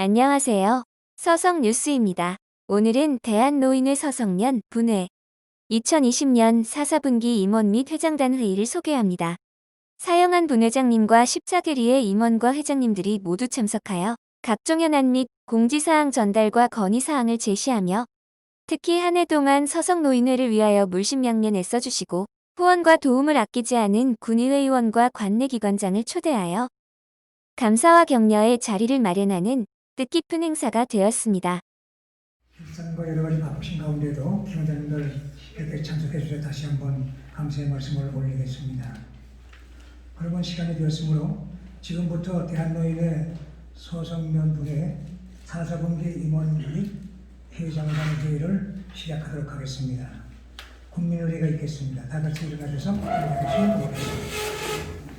안녕하세요. 서성뉴스입니다. 오늘은 대한노인회 서성연 분회 2020년 4사분기 임원 및 회장단 회의를 소개합니다. 사영한 분회장님과 14개리의 임원과 회장님들이 모두 참석하여 각종 현안 및 공지사항 전달과 건의사항을 제시하며 특히 한 해 동안 서성노인회를 위하여 물심양면 애써주시고 후원과 도움을 아끼지 않은 군의회 의원과 관내기관장을 초대하여 감사와 격려의 자리를 마련하는 뜻깊은 행사가 되었습니다. 일상과 여러 가지 바쁘신 가운데도 기관장님들 이렇게 참석해 주셔서 다시 한번 감사의 말씀을 올리겠습니다. 그러면 시간이 되었으므로 지금부터 대한노인회 서성연 분회 4사분기 임원 및 회장단 회의를 시작하도록 하겠습니다. 국민의례가 있겠습니다. 다 같이 일어나셔서 인사하시면 되겠습니다.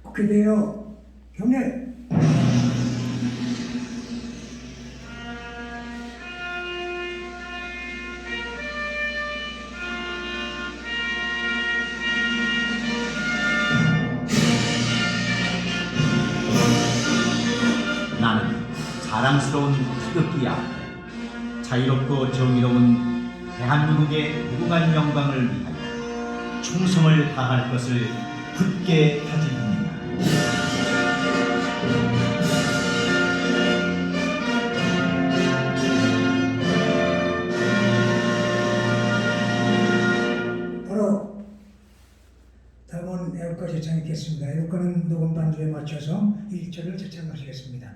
국회대여 경례. 나는 자랑스러운 태극기야. 자유롭고 정의로운 대한민국의 무궁한 영광을 위하여 충성을 다할 것을 굳게 다짐합니다. 바로 다음은 애국가 제창했겠습니다. 애국가는 녹음 반주에 맞춰서 1절을 제창하시겠습니다.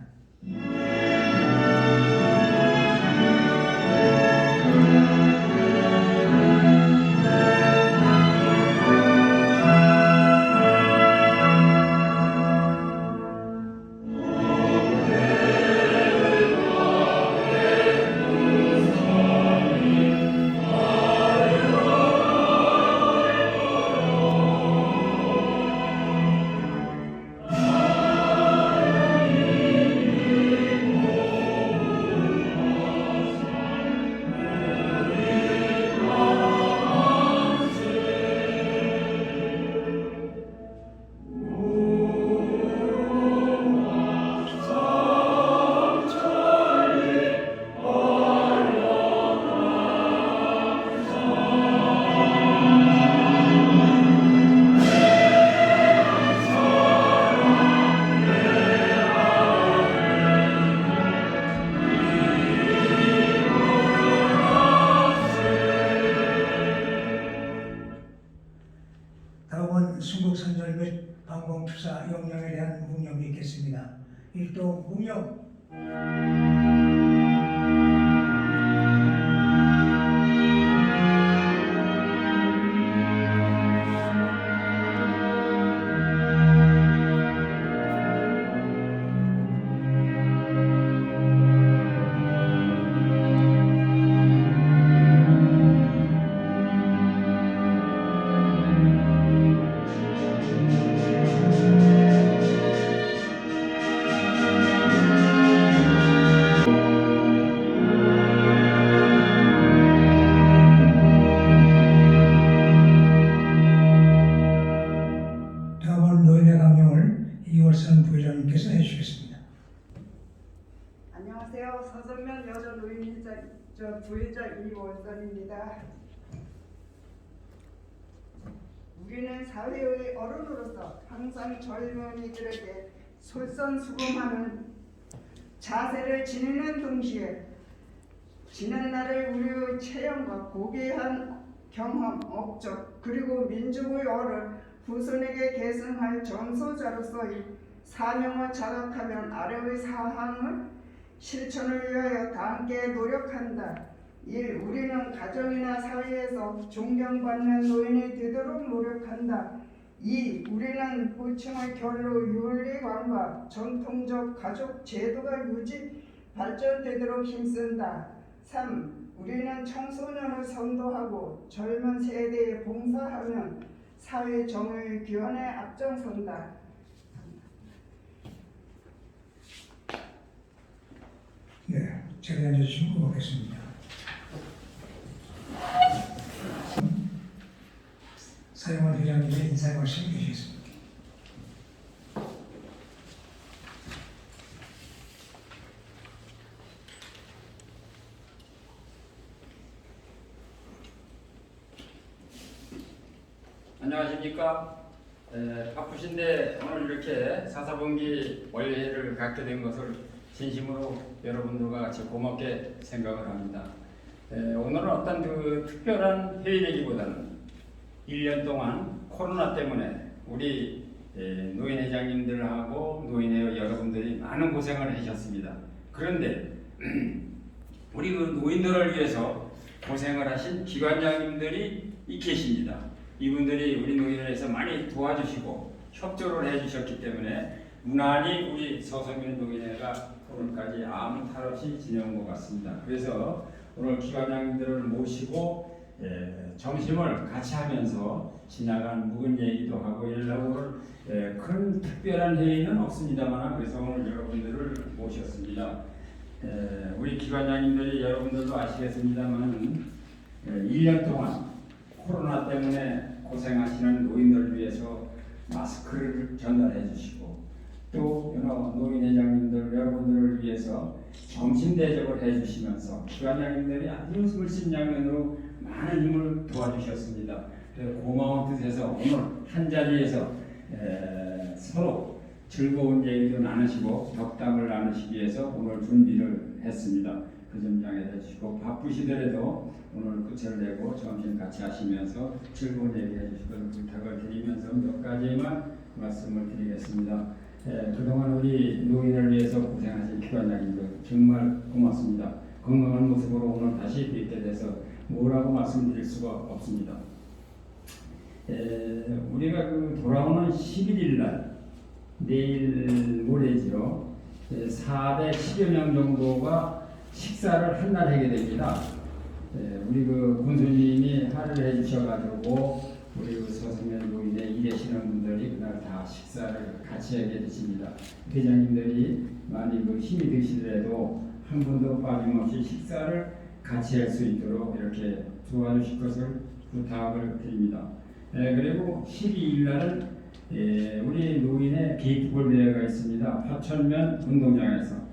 다음은 순국선열 및 방공투사 역량에 대한 묵념이 있겠습니다. 1도 묵념. 다음은 노인회 강령을 이월선 부회장님께서 해주시겠습니다. 안녕하세요. 서성연 여자노인회장 부회장 이월선입니다. 우리는 사회의 어른으로서 항상 젊은이들에게 솔선수범하는 자세를 지니는 동시에 지난 날의 우리의 체험과 고귀한 경험, 업적 그리고 민족의 어를 후손에게 계승할 전소자로서의 사명을 자각하면 아래의 사항을 실천을 위하여 함께 노력한다. 1. 우리는 가정이나 사회에서 존경받는 노인이 되도록 노력한다. 2. 우리는 고층의 결로 윤리관과 전통적 가족 제도가 유지 발전되도록 힘쓴다. 3. 우리는 청소년을 선도하고 젊은 세대에 봉사하면 사회 정의 규환에 앞장선다. 네, 자리에 앉아주시면 고맙겠습니다. 사용한 회장님의 인사의 말씀을 해주시겠습니다. 안녕하십니까? 바쁘신데 오늘 이렇게 사사분기 원래회를 갖게 된 것을 진심으로 여러분들과 같이 고맙게 생각을 합니다. 오늘은 어떤 그 특별한 회의이기보다는 1년 동안 코로나 때문에 우리 노인회장님들하고 노인회 여러분들이 많은 고생을 하셨습니다. 그런데 우리 그 노인들을 위해서 고생을 하신 기관장님들이 계십니다. 이분들이 우리 노인회에서 많이 도와주시고 협조를 해주셨기 때문에 무난히 우리 서성면 노인회가 오늘까지 아무 탈 없이 지내온 것 같습니다. 그래서 오늘 기관장님들을 모시고 점심을 같이 하면서 지나간 묵은 얘기도 하고 이러려고 큰 특별한 회의는 없습니다만 그래서 오늘 여러분들을 모셨습니다. 우리 기관장님들이 여러분들도 아시겠습니다만 1년 동안 코로나 때문에 고생하시는 노인들을 위해서 마스크를 전달해 주시고 또 여러 노인회장님들 여러분들을 위해서 점심 대접을 해주시면서 기관장님들이 아주 물심양면으로 많은 힘을 도와주셨습니다. 그래서 고마운 뜻에서 오늘 한 자리에서 서로 즐거운 얘기도 나누시고 덕담을 나누시기 위해서 오늘 준비를 했습니다. 그 점 양해해 주시고 바쁘시더라도 오늘 끝을 내고 점심 같이 하시면서 즐거운 얘기 해주시도록 부탁을 드리면서 몇 가지만 말씀을 드리겠습니다. 그동안 우리 노인을 위해서 고생하신 기관장님들 정말 고맙습니다. 건강한 모습으로 오늘 다시 뵙게 돼서 뭐라고 말씀드릴 수가 없습니다. 우리가 그 돌아오는 11일 날 내일 모레지요. 410여 명 정도가 식사를 한 날 하게 됩니다. 우리 그 군수님이 할애를 해주셔가지고 우리 그 서성면 노인에 일하시는 분들이 그날 다 식사를 같이 하게 되십니다. 회장님들이 많이 그 힘이 드시더라도 한 분도 빠짐없이 식사를 같이 할 수 있도록 이렇게 도와주실 것을 부탁을 드립니다. 그리고 12일 날은 우리 노인의 게이트볼 대회가 있습니다. 화천면 운동장에서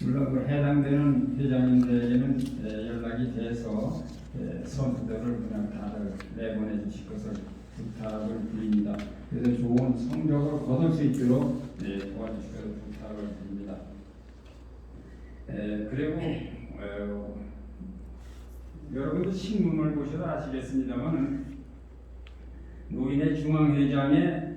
물론 그 해당되는 회장님들에게는 연락이 돼서 선수들을 그냥 다들 내보내 주실 것을 부탁을 드립니다. 그래서 좋은 성적을 거둘 수 있도록 도와주실 것을 부탁을 드립니다. 그리고 여러분도 신문을 보셔도 아시겠습니다만 노인의 중앙회장에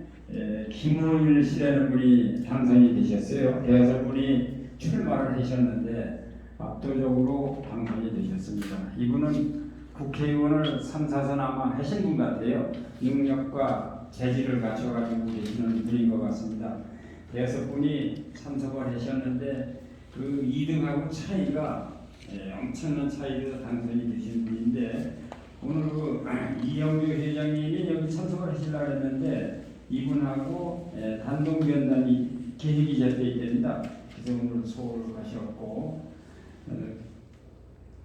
김호일 씨라는 분이 당선이 되셨어요. 대여섯 분이 출마를 하셨는데 압도적으로 당선이 되셨습니다. 이분은 국회의원을 3, 4선 아마 하신 분 같아요. 능력과 재질을 갖춰가지고 계시는 분인 것 같습니다. 대여섯 분이 참석을 하셨는데 그 2등하고 차이가 엄청난 차이로 당선이 되신 분인데 오늘 그 이영규 회장님이 여기 참석을 하시려고 했는데 이분하고 단독 면담이 계획이 잡혀 있답니다. 그래서 오늘 소홀을 하셨고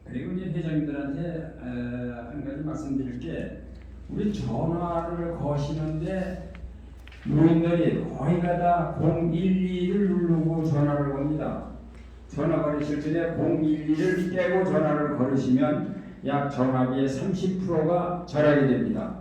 그리고 이제 회장님들한테 한 가지 말씀드릴 게 우리 전화를 거시는데 노인들이 거의가 다 012를 누르고 전화를 겁니다. 전화 걸으실 때 012를 깨고 전화를 걸으시면 약 전화비의 30%가 절약이 됩니다.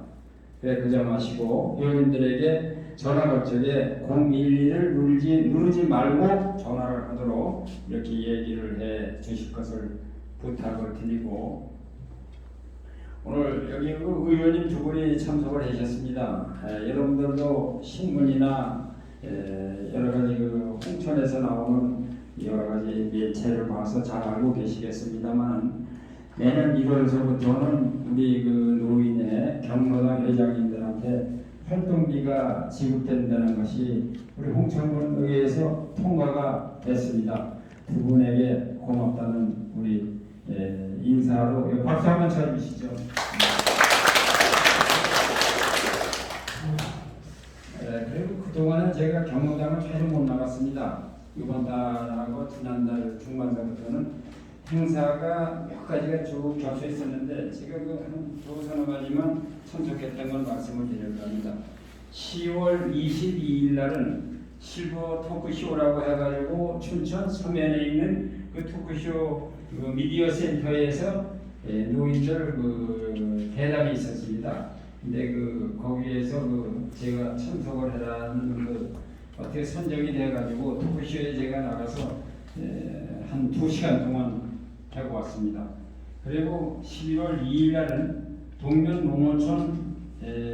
그 점 아시고 회원님들에게 전화 걸 적에 012를 누르지 말고 전화를 하도록 이렇게 얘기를 해 주실 것을 부탁을 드리고 오늘 여기 그 의원님 두 분이 참석을 하셨습니다. 여러분들도 신문이나 여러 가지 그 홍천에서 나오는 여러 가지 매체를 봐서 잘 알고 계시겠습니다만 내년 1월서부터는 우리 그 노인의 경로당 회장님들한테 활동비가 지급된다는 것이 우리 홍천군 의회에서 통과가 됐습니다. 두 분에게 고맙다는 우리 인사로 박수 한번 쳐주시죠. 그리고 그동안은 제가 경로당을 자주 못 나갔습니다. 이번 달하고 지난달 중반서부터는 행사가 몇 가지가 쭉 겹쳐 있었는데 제가 그 한 서너 가지만 참석했던 걸 말씀을 드리려고 합니다. 10월 22일 날은 실버 토크쇼라고 해가지고 춘천 서면에 있는 그 토크쇼 그 미디어 센터에서 노인들 그 대담이 있었습니다. 근데 거기에서 제가 참석을 해라는 어떻게 선정이 돼가지고 토크쇼에 제가 나가서 한 2시간 동안 하고 왔습니다. 그리고 11월 2일 날은 동면 농어촌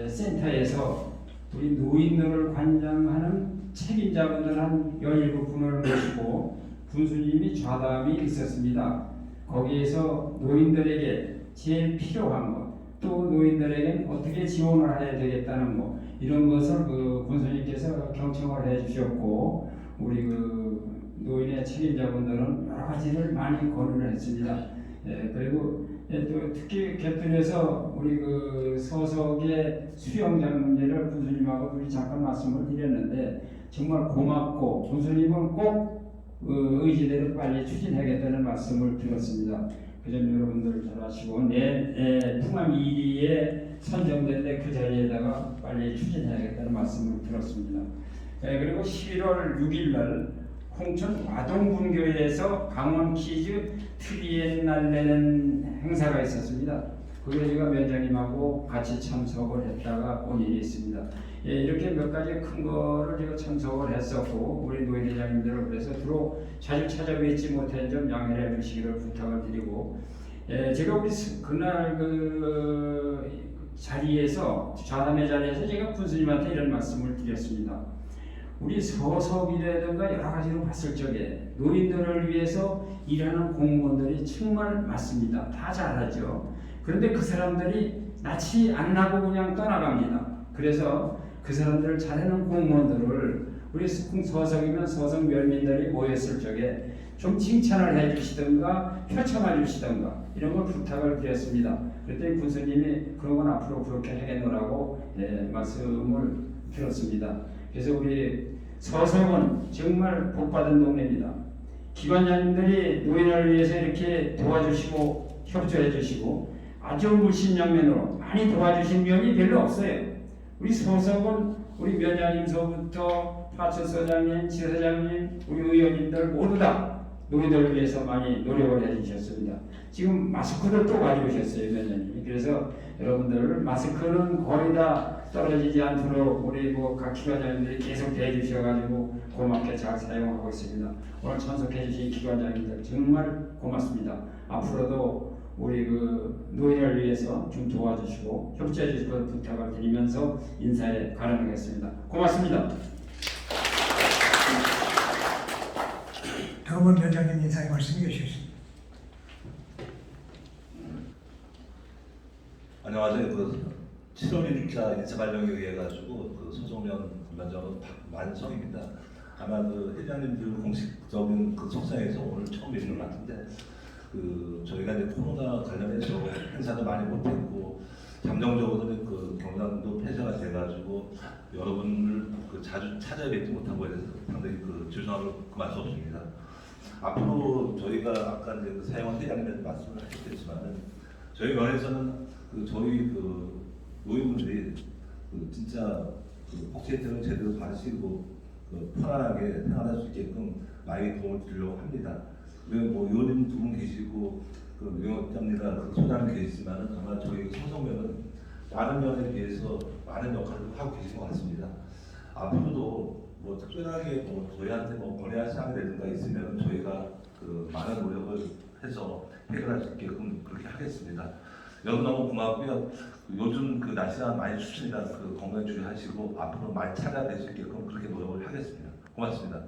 센터에서 우리 노인들을 관장하는 책임자분들 한 17분을 모시고 군수님이 좌담이 있었습니다. 거기에서 노인들에게 제일 필요한 것, 또 노인들에게 어떻게 지원을 해야 되겠다는 것, 이런 것을 군수님께서 경청을 해 주셨고, 우리 노인의 책임자분들은 여러 가지를 많이 권유를 했습니다. 그리고 또 특히 곁들여서 우리 서석의 수영장 문제를 군수님하고 둘이 잠깐 말씀을 드렸는데, 정말 고맙고 군수님은 꼭 의지대로 빨리 추진하겠다는 말씀을 드렸습니다. 그 점 여러분들 잘 아시고 내일 풍암 1위에 선정된데 그 자리에다가 빨리 추진해야겠다는 말씀을 드렸습니다. 그리고 11월 6일 날 홍천 와동분교에서 강원 퀴즈 트리엔날레는 행사가 있었습니다. 그게 제가 위원장님하고 같이 참석을 했다가 온 일이 있습니다. 이렇게 몇 가지 큰 거를 제가 참석을 했었고, 우리 노인회장님들을 그래서 주로 자주 찾아뵙지 못한 점 양해를 해주시기를 부탁을 드리고, 제가 우리 그날 자리에서 좌담의 자리에서 제가 군수님한테 이런 말씀을 드렸습니다. 우리 서석이라든가 여러 가지로 봤을 적에 노인들을 위해서 일하는 공무원들이 정말 많습니다. 다 잘하죠. 그런데 그 사람들이 낯이 안 나고 그냥 떠나갑니다. 그래서 그 사람들을 잘하는 공무원들을 우리 서석이면 서석 멸민들이 모였을 적에 좀 칭찬을 해주시던가 표창을 주시던가 이런 걸 부탁을 드렸습니다. 그랬더니 군수님이 그런 건 앞으로 그렇게 하겠노라고 말씀을 드렸습니다. 그래서 우리 서석은 정말 복받은 동네입니다. 기관장님들이 노인을 위해서 이렇게 도와주시고 협조해 주시고 아주 물심양면으로 많이 도와주신 면이 별로 없어요. 우리 서석은 우리 위원장님서부터 파출소장님, 지사장님, 우리 의원님들 모두 다 노인들을 위해서 많이 노력을 해주셨습니다. 지금 마스크를 또 가져오셨어요, 위원장님이. 그래서 여러분들 마스크는 거의 다 떨어지지 않도록 우리 각 기관장님들이 계속 대해주셔가지고 고맙게 잘 사용하고 있습니다. 오늘 참석해주신 기관장님들 정말 고맙습니다. 앞으로도 우리 노인을 위해서 좀 도와주시고 협조해 주실 것 부탁을 드리면서 인사에 가름하겠습니다. 고맙습니다. 다음은 위원장님 인사의 말씀해 주시겠습니다. 안녕하세요. 7월 1일자 인사 발령에 의해 가지고 소송면 위원장은 박만성입니다. 아마 회장님들 공식적인 석상에서 오늘 처음 뵙는 것 같은데 저희가 이제 코로나 관련해서 행사도 많이 못했고 잠정적으로 경남도 폐쇄가 돼가지고 여러분을 자주 찾아뵙지 못하고 해서 상당히 죄송함을 금할 수 없습니다. 앞으로 저희가 아까 이제 사용한 회장님한테 말씀을 하셨겠지만은 저희 면에서는 저희 노인분들이 진짜 복지 혜택을 제대로 받으시고 편안하게 생활할 수 있게끔 많이 도움을 드리려고 합니다. 그리고 의원님 두 분 계시고 위원장님이나 소장님 계시지만은 아마 저희 소송면은 다른 면에 비해서 많은 역할을 하고 계신 것 같습니다. 앞으로도 특별하게 저희한테 권해할 사항이라든가 있으면 저희가 많은 노력을 해서 해결할 수 있게끔 그렇게 하겠습니다. 여러분 너무 고맙고요. 요즘 날씨가 많이 춥습니다. 건강 주의하시고 앞으로 많이 찾아뵐 수 있게끔 그렇게 노력을 하겠습니다. 고맙습니다.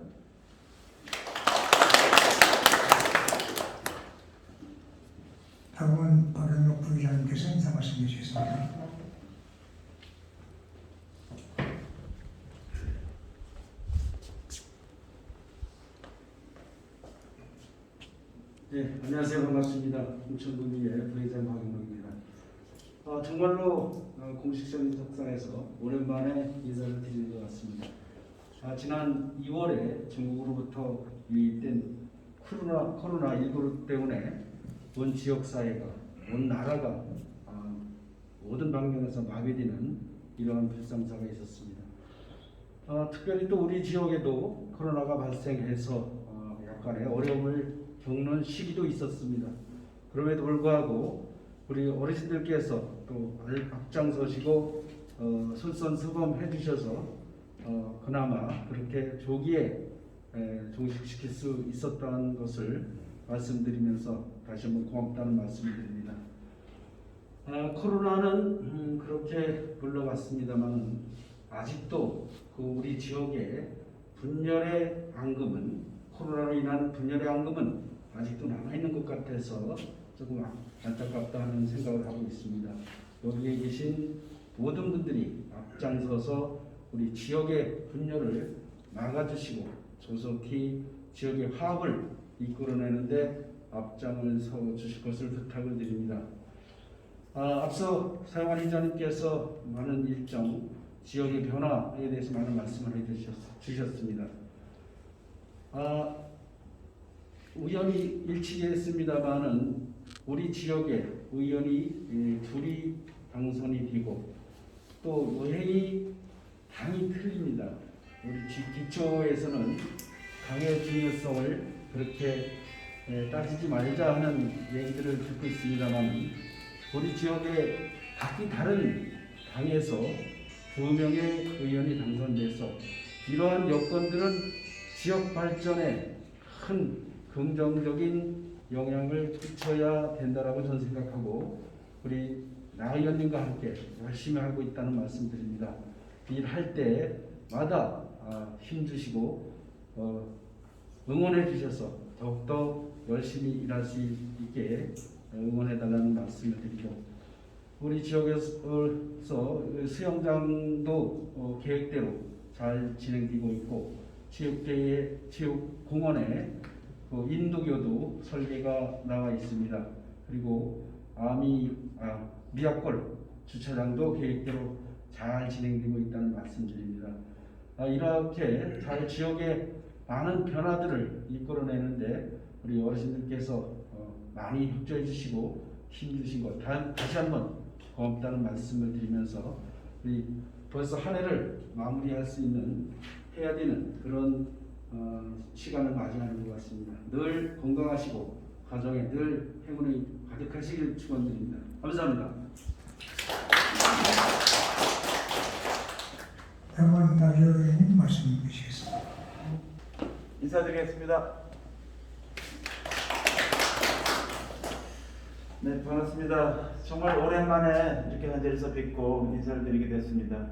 다음은 박영록 부의장님께서 인사 말씀해 주시겠습니다. 네, 안녕하세요. 반갑습니다. 홍천군위의 부회장 박영록입니다. 정말로 공식적인 석상에서 오랜만에 인사를 드리는 것 같습니다. 지난 2월에 전국으로부터 유입된 코로나19 때문에 온 지역사회가, 온 나라가 모든 방면에서 마비되는 이러한 불상사가 있었습니다. 특별히 또 우리 지역에도 코로나가 발생해서 약간의 어려움을 겪는 시기도 있었습니다. 그럼에도 불구하고 우리 어르신들께서 또 앞장서시고 솔선수범해 주셔서 그나마 그렇게 조기에 종식시킬 수 있었다는 것을 말씀드리면서 다시 한번 고맙다는 말씀을 드립니다. 코로나는 그렇게 물러갔습니다만 아직도 그 우리 지역의 분열의 앙금은, 코로나로 인한 분열의 앙금은 아직도 남아있는 것 같아서 조금 안타깝다 하는 생각을 하고 있습니다. 여기에 계신 모든 분들이 앞장서서 우리 지역의 분열을 막아주시고 조속히 지역의 화합을 이끌어내는데 앞장을 서 주실 것을 부탁을 드립니다. 앞서 사용한 이사님께서 많은 일정, 지역의 변화에 대해서 많은 말씀을 해주셨습니다. 우연히 일치게 했습니다만은 우리 지역에 의원이 둘이 당선이 되고 또 의회의 당이 틀립니다. 우리 기초에서는 당의 중요성을 그렇게 따지지 말자 하는 얘기들을 듣고 있습니다만 우리 지역의 각기 다른 당에서 2명의 의원이 당선돼서 이러한 여건들은 지역 발전에 큰 긍정적인 영향을 끼쳐야 된다라고 저는 생각하고 우리 나 의원님과 함께 열심히 하고 있다는 말씀드립니다. 일할 때마다 힘주시고 응원해 주셔서 더욱더 열심히 일할 수 있게 응원해 달라는 말씀을 드리고 우리 지역에서 수영장도 계획대로 잘 진행되고 있고 체육공원에 인도교도 설계가 나와 있습니다. 그리고 미약골 주차장도 계획대로 잘 진행되고 있다는 말씀드립니다. 이렇게 잘 지역의 많은 변화들을 이끌어내는데 우리 어르신들께서 많이 협조해 주시고 힘주신 것 다시 한번 고맙다는 말씀을 드리면서 우리 벌써 한 해를 마무리할 수 있는 해야 되는 그런 시간을 맞이하는 것 같습니다. 늘 건강하시고 가정에 늘 행운이 가득하시길 축원드립니다. 감사합니다. 다음은 나 의원님 말씀 주시겠습니다. 인사드리겠습니다. 네, 반갑습니다. 정말 오랜만에 이렇게 한 자리에서 뵙고 인사를 드리게 됐습니다.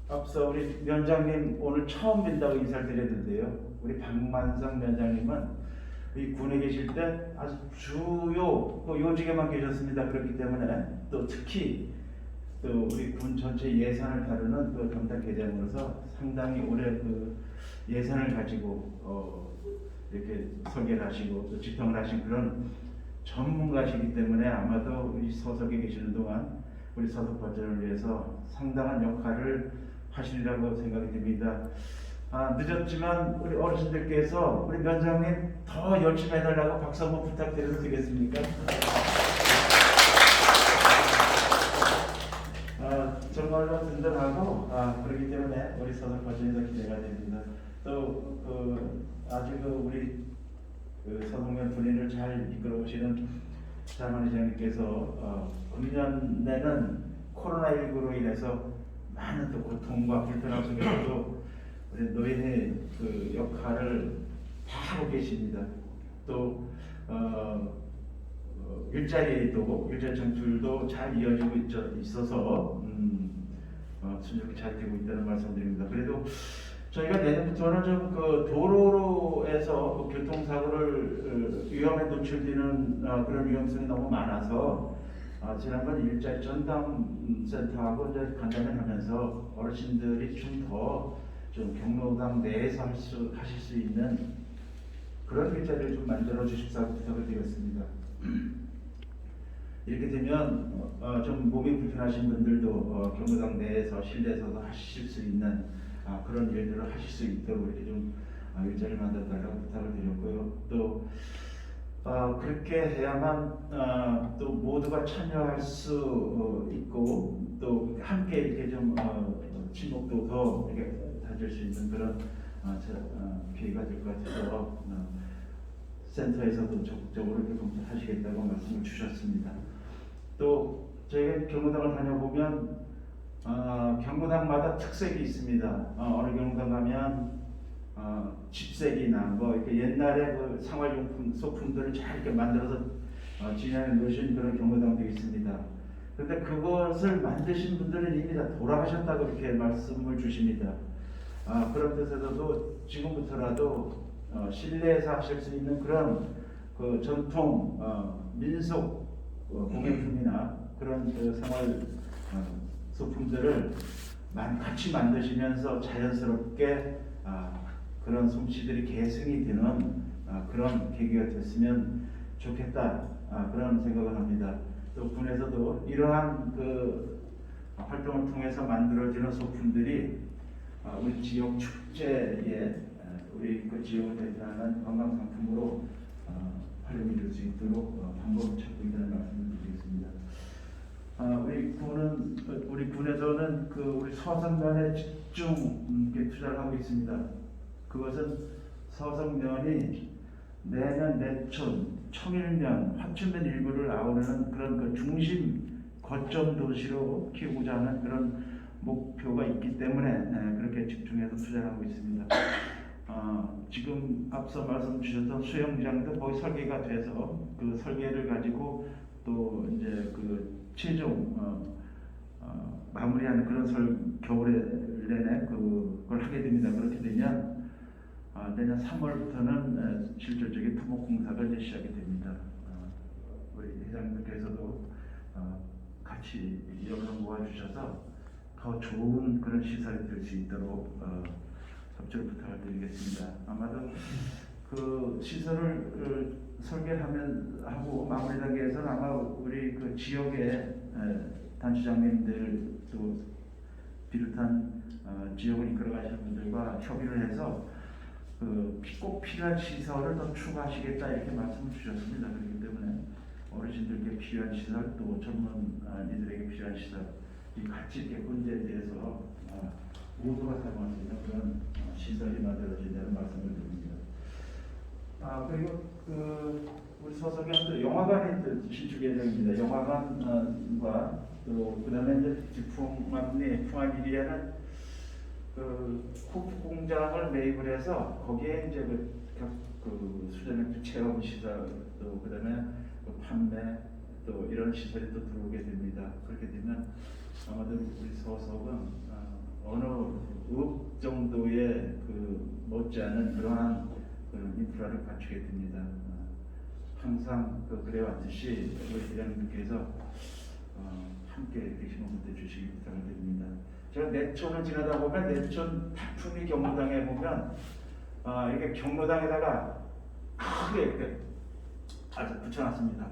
앞서 우리 위원장님 오늘 처음 뵌다고 인사를 드렸는데요. 우리 박만성 위원장님은 이 군에 계실 때 아주 주요 요직에만 계셨습니다. 그렇기 때문에 또 특히 또 우리 군 전체 예산을 다루는 그 담당 계장으로서 상당히 오래 그 예산을 가지고 이렇게 설계를 하시고 또 집행을 하신 그런 전문가시기 때문에 아마도 우리 서석에 계시는 동안 우리 서석 발전을 위해서 상당한 역할을 하시리라고 생각이 듭니다. 늦었지만 우리 어르신들께서 우리 위원장님 더 열심히 해달라고 박수 한번 부탁드려도 되겠습니까? 정말로 든든하고 그렇기 때문에 우리 서석 발전에서 기대가 됩니다. 또 아주 우리 서동면 군인을 잘 이끌어 오시는 장관의 장님께서 금년 내는 코로나19로 인해서 많은 또 고통과 불편함 속에서도 우리 노인의 그 역할을 다 하고 계십니다. 또 일자리 창출도 잘 이어지고 있어서 순조롭게 잘 되고 있다는 말씀드립니다. 그래도 저희가 내년부터는 좀 도로로에서 교통사고를 위험에 노출되는 그런 위험성이 너무 많아서 지난번 일자리 전담센터하고 이제 간담회를 하면서 어르신들이 좀 경로당 내에서 하실 수 있는 그런 일자리를 좀 만들어 주십사고 부탁을 드렸습니다. 이렇게 되면 좀 몸이 불편하신 분들도 경로당 내에서 실내에서도 하실 수 있는 그런 일들을 하실 수 있도록 이렇게 좀 일자리를 만들어 달라고 부탁을 드렸고요. 또 그렇게 해야만 또 모두가 참여할 수 있고 또 함께 이렇게 좀 친목도 더 이렇게 다질 수 있는 그런 기회가 될 것 같아서 센터에서도 적극적으로 이렇게 검토하시겠다고 말씀을 주셨습니다. 또 저희가 경로당을 다녀보면 경로당마다 특색이 있습니다. 어느 경로당 가면 집색이나 뭐 이렇게 옛날에 그 생활용품 소품들을 잘 이렇게 만들어서 진열해 놓으신 그런 경로당도 있습니다. 그런데 그것을 만드신 분들은 이미 다 돌아가셨다고 이렇게 말씀을 주십니다. 그런 뜻에서도 지금부터라도 실내에서 하실 수 있는 그런 그 전통 민속 공예품이나 그런 그 생활 소품들을 같이 만드시면서 자연스럽게 그런 솜씨들이 계승이 되는 그런 계기가 됐으면 좋겠다 그런 생각을 합니다. 또 군에서도 이러한 그 활동을 통해서 만들어지는 소품들이 우리 지역 축제에 우리 그 지역을 대표하는 관광 상품으로 활용이 될 수 있도록 방법을 찾고 있다는 말씀을 드리겠습니다. 우리 군에서는 그 우리 서성면에 집중 투자를 하고 있습니다. 그것은 서성면이 내년 내촌, 청일면, 화천면 일부를 아우르는 그런 그 중심 거점 도시로 키우고자 하는 그런 목표가 있기 때문에 그렇게 집중해서 투자를 하고 있습니다. 지금 앞서 말씀 주셨던 수영장도 거의 설계가 돼서 그 설계를 가지고 또 이제 그 최종 마무리하는 그런 겨울에 내내 그걸 하게 됩니다. 그렇게 되면 내년 3월부터는 실질적인 토목 공사가 이제 시작이 됩니다. 우리 회장님께서도 같이 연락 모아주셔서 더 좋은 그런 시설이 될 수 있도록 협조를 부탁을 드리겠습니다. 아마도 그 시설을 설계하면 하고 마무리 단계에서는 아마 우리 그 지역의 단체장님들도 비롯한 지역을 이끌어가시는 분들과 협의를 해서 꼭 필요한 시설을 더 추가하시겠다 이렇게 말씀을 주셨습니다. 그렇기 때문에 어르신들께 필요한 시설 또 젊은이들에게 필요한 시설 같이 이렇게 군대에 대해서 모두가 사용할 수 있는 그런 시설이 만들어진다는 말씀을 드립니다. 그리고 우리 서석에는 영화관이 신축 예정입니다. 영화관과 또 그다음에 이제 풍암리 1위에는 그 호프 공장을 매입을 해서 거기에 이제 그 수제맥주 체험 시설 또 그다음에 그 판매 또 이런 시설이 또 들어오게 됩니다. 그렇게 되면 아마도 우리 서석은 어느 읍 정도의 그 못지않은 그러한 그런 인프라를 갖추게 됩니다. 항상 그래왔듯이 우리 회장님께서 함께 이렇게 힘을 주시기 부탁을 드립니다. 제가 내촌을 지나다 보면 내촌 다풍리 경로당에 보면 이렇게 경로당에다가 크게 이렇게 아주 붙여놨습니다.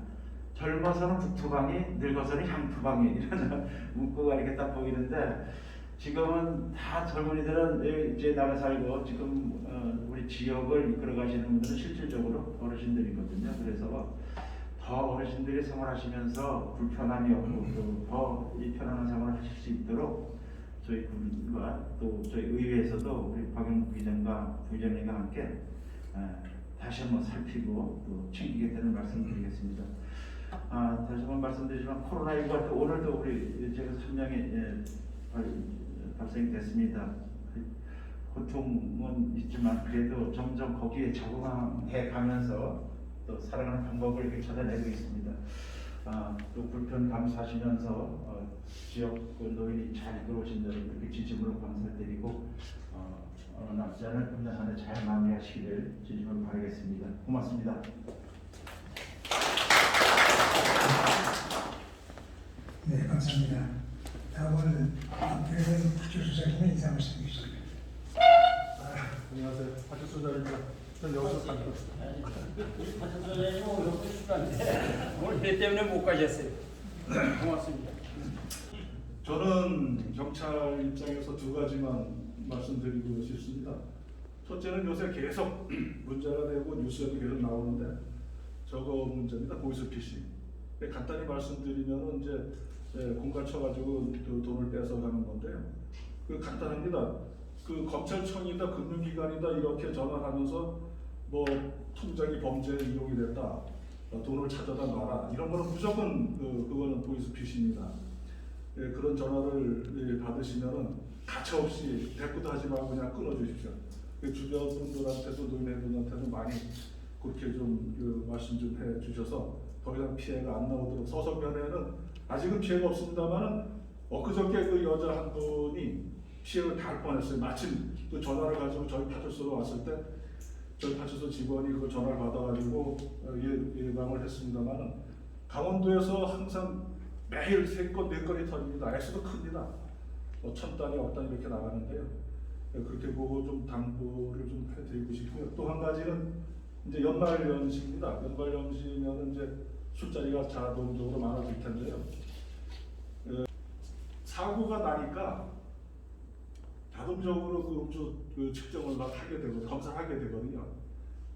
젊어서는 국토방위, 늙어서는 향토방위 이런 문구가 이렇게 딱 보이는데 지금은 다 젊은이들은 이제 나가 살고 지금 우리 지역을 이끌어가시는 분들은 실질적으로 어르신들이거든요. 그래서 더 어르신들이 생활하시면서 불편함이 없고 더 이 편안한 생활을 하실 수 있도록 저희 군과 또 저희 의회에서도 우리 박영국 부의장과 부의장님과 함께 다시 한번 살피고 또 챙기겠다는 말씀을 드리겠습니다. 다시 한번 말씀드리지만 코로나19가 또 오늘도 우리 제가 3명이 발생이 됐습니다. 고통은 있지만 그래도 점점 거기에 적응해 가면서 또 살아가는 방법을 이렇게 찾아내고 있습니다. 또 불편 감수하시면서 지역 노인이 잘 이끌어오신 점 이렇게 진심으로 감사드리고 남지 않은 금년 한 해 잘 마무리하시기를 진심으로 바라겠습니다. 고맙습니다. 네, 감사합니다. 다음은 박태선 국제수사팀의 인사 말씀 주시겠습니다. 안녕하세요. 박효수 소장입니다. 전 여기서 살고 있습니다. 오늘 배 때문에 못 가셨어요. 고맙습니다. 저는 경찰 입장에서 두 가지만 말씀드리고 싶습니다. 첫째는 요새 계속 문제가 되고 뉴스에도 계속 나오는데 저거 문제입니다. 보이스피싱. 간단히 말씀드리면 이제 공갈 쳐가지고 그 돈을 뺏어가는 건데요. 그 간단합니다. 그 검찰청이다 금융기관이다 이렇게 전화하면서 뭐 통장이 범죄에 이용이 됐다, 돈을 찾아다 놔라, 이런 거는 무조건 그거는 보이스피싱입니다. 예, 그런 전화를 받으시면은 가차없이 대꾸도 하지 말고 그냥 끊어주십시오. 주변 분들한테도 노인회분들한테도 많이 그렇게 좀 말씀 좀 해주셔서 더 이상 피해가 안 나오도록. 서성면에는 아직은 피해가 없습니다만은 엊그저께 그 여자 한 분이 피해를 당할 뻔했어요. 마침 그 전화를 가지고 저희 파출소로 왔을 때 저희 파출소 직원이 그 전화를 받아가지고 예방을 했습니다만은 강원도에서 항상 매일 3건, 4건이 터집니다. 액수도 큽니다. 1,000단위, 억단위 이렇게 나가는데요. 그렇게 보고 좀 당부를 좀 해드리고 싶고요. 또 한 가지는 이제 연말연시입니다. 연말연시면 이제 술자리가 자동적으로 많아질 텐데요. 사고가 나니까 자동적으로 그 음주 측정을 막 하게 되고 검사하게 되거든요.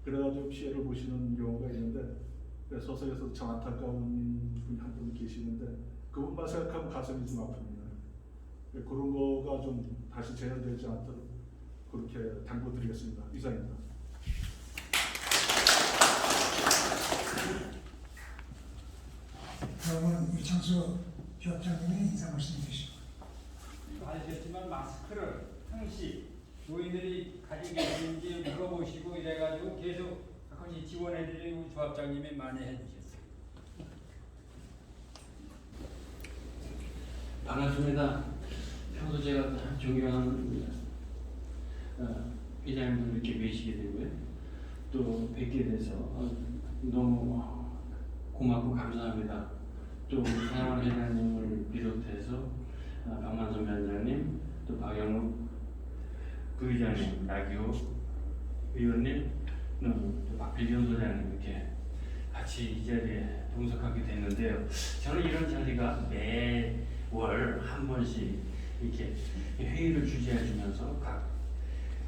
그래가지고 피해를 보시는 경우가 있는데, 서서에서 참 안타까운 분 한 분 계시는데 그분만 생각하면 가슴이 좀 아픕니다. 그런 거가 좀 다시 재현되지 않도록 그렇게 당부드리겠습니다. 이상입니다. 다음은 이창수 부협장님의 인사 말씀 주시고. 아시겠지만 마스크를 항시 노인들이 가지고 계시는지 물어보시고 이래가지고 계속 가끔씩 지원해드리고 조합장님이 많이 해주셨어요. 반갑습니다. 평소 제가 존경하는 회장님들 이렇게 뵈시게 되고요. 또 뵙게 돼서 너무 고맙고 감사합니다. 또 사랑하는 회장님을 비롯해서 박만선 위원장님, 또 박영욱 부의장님, 나기호 의원님, 또 박필경 소장님 이렇게 같이 이 자리에 동석하게 됐는데요. 저는 이런 자리가 매월 한 번씩 이렇게 회의를 주재해주면서 각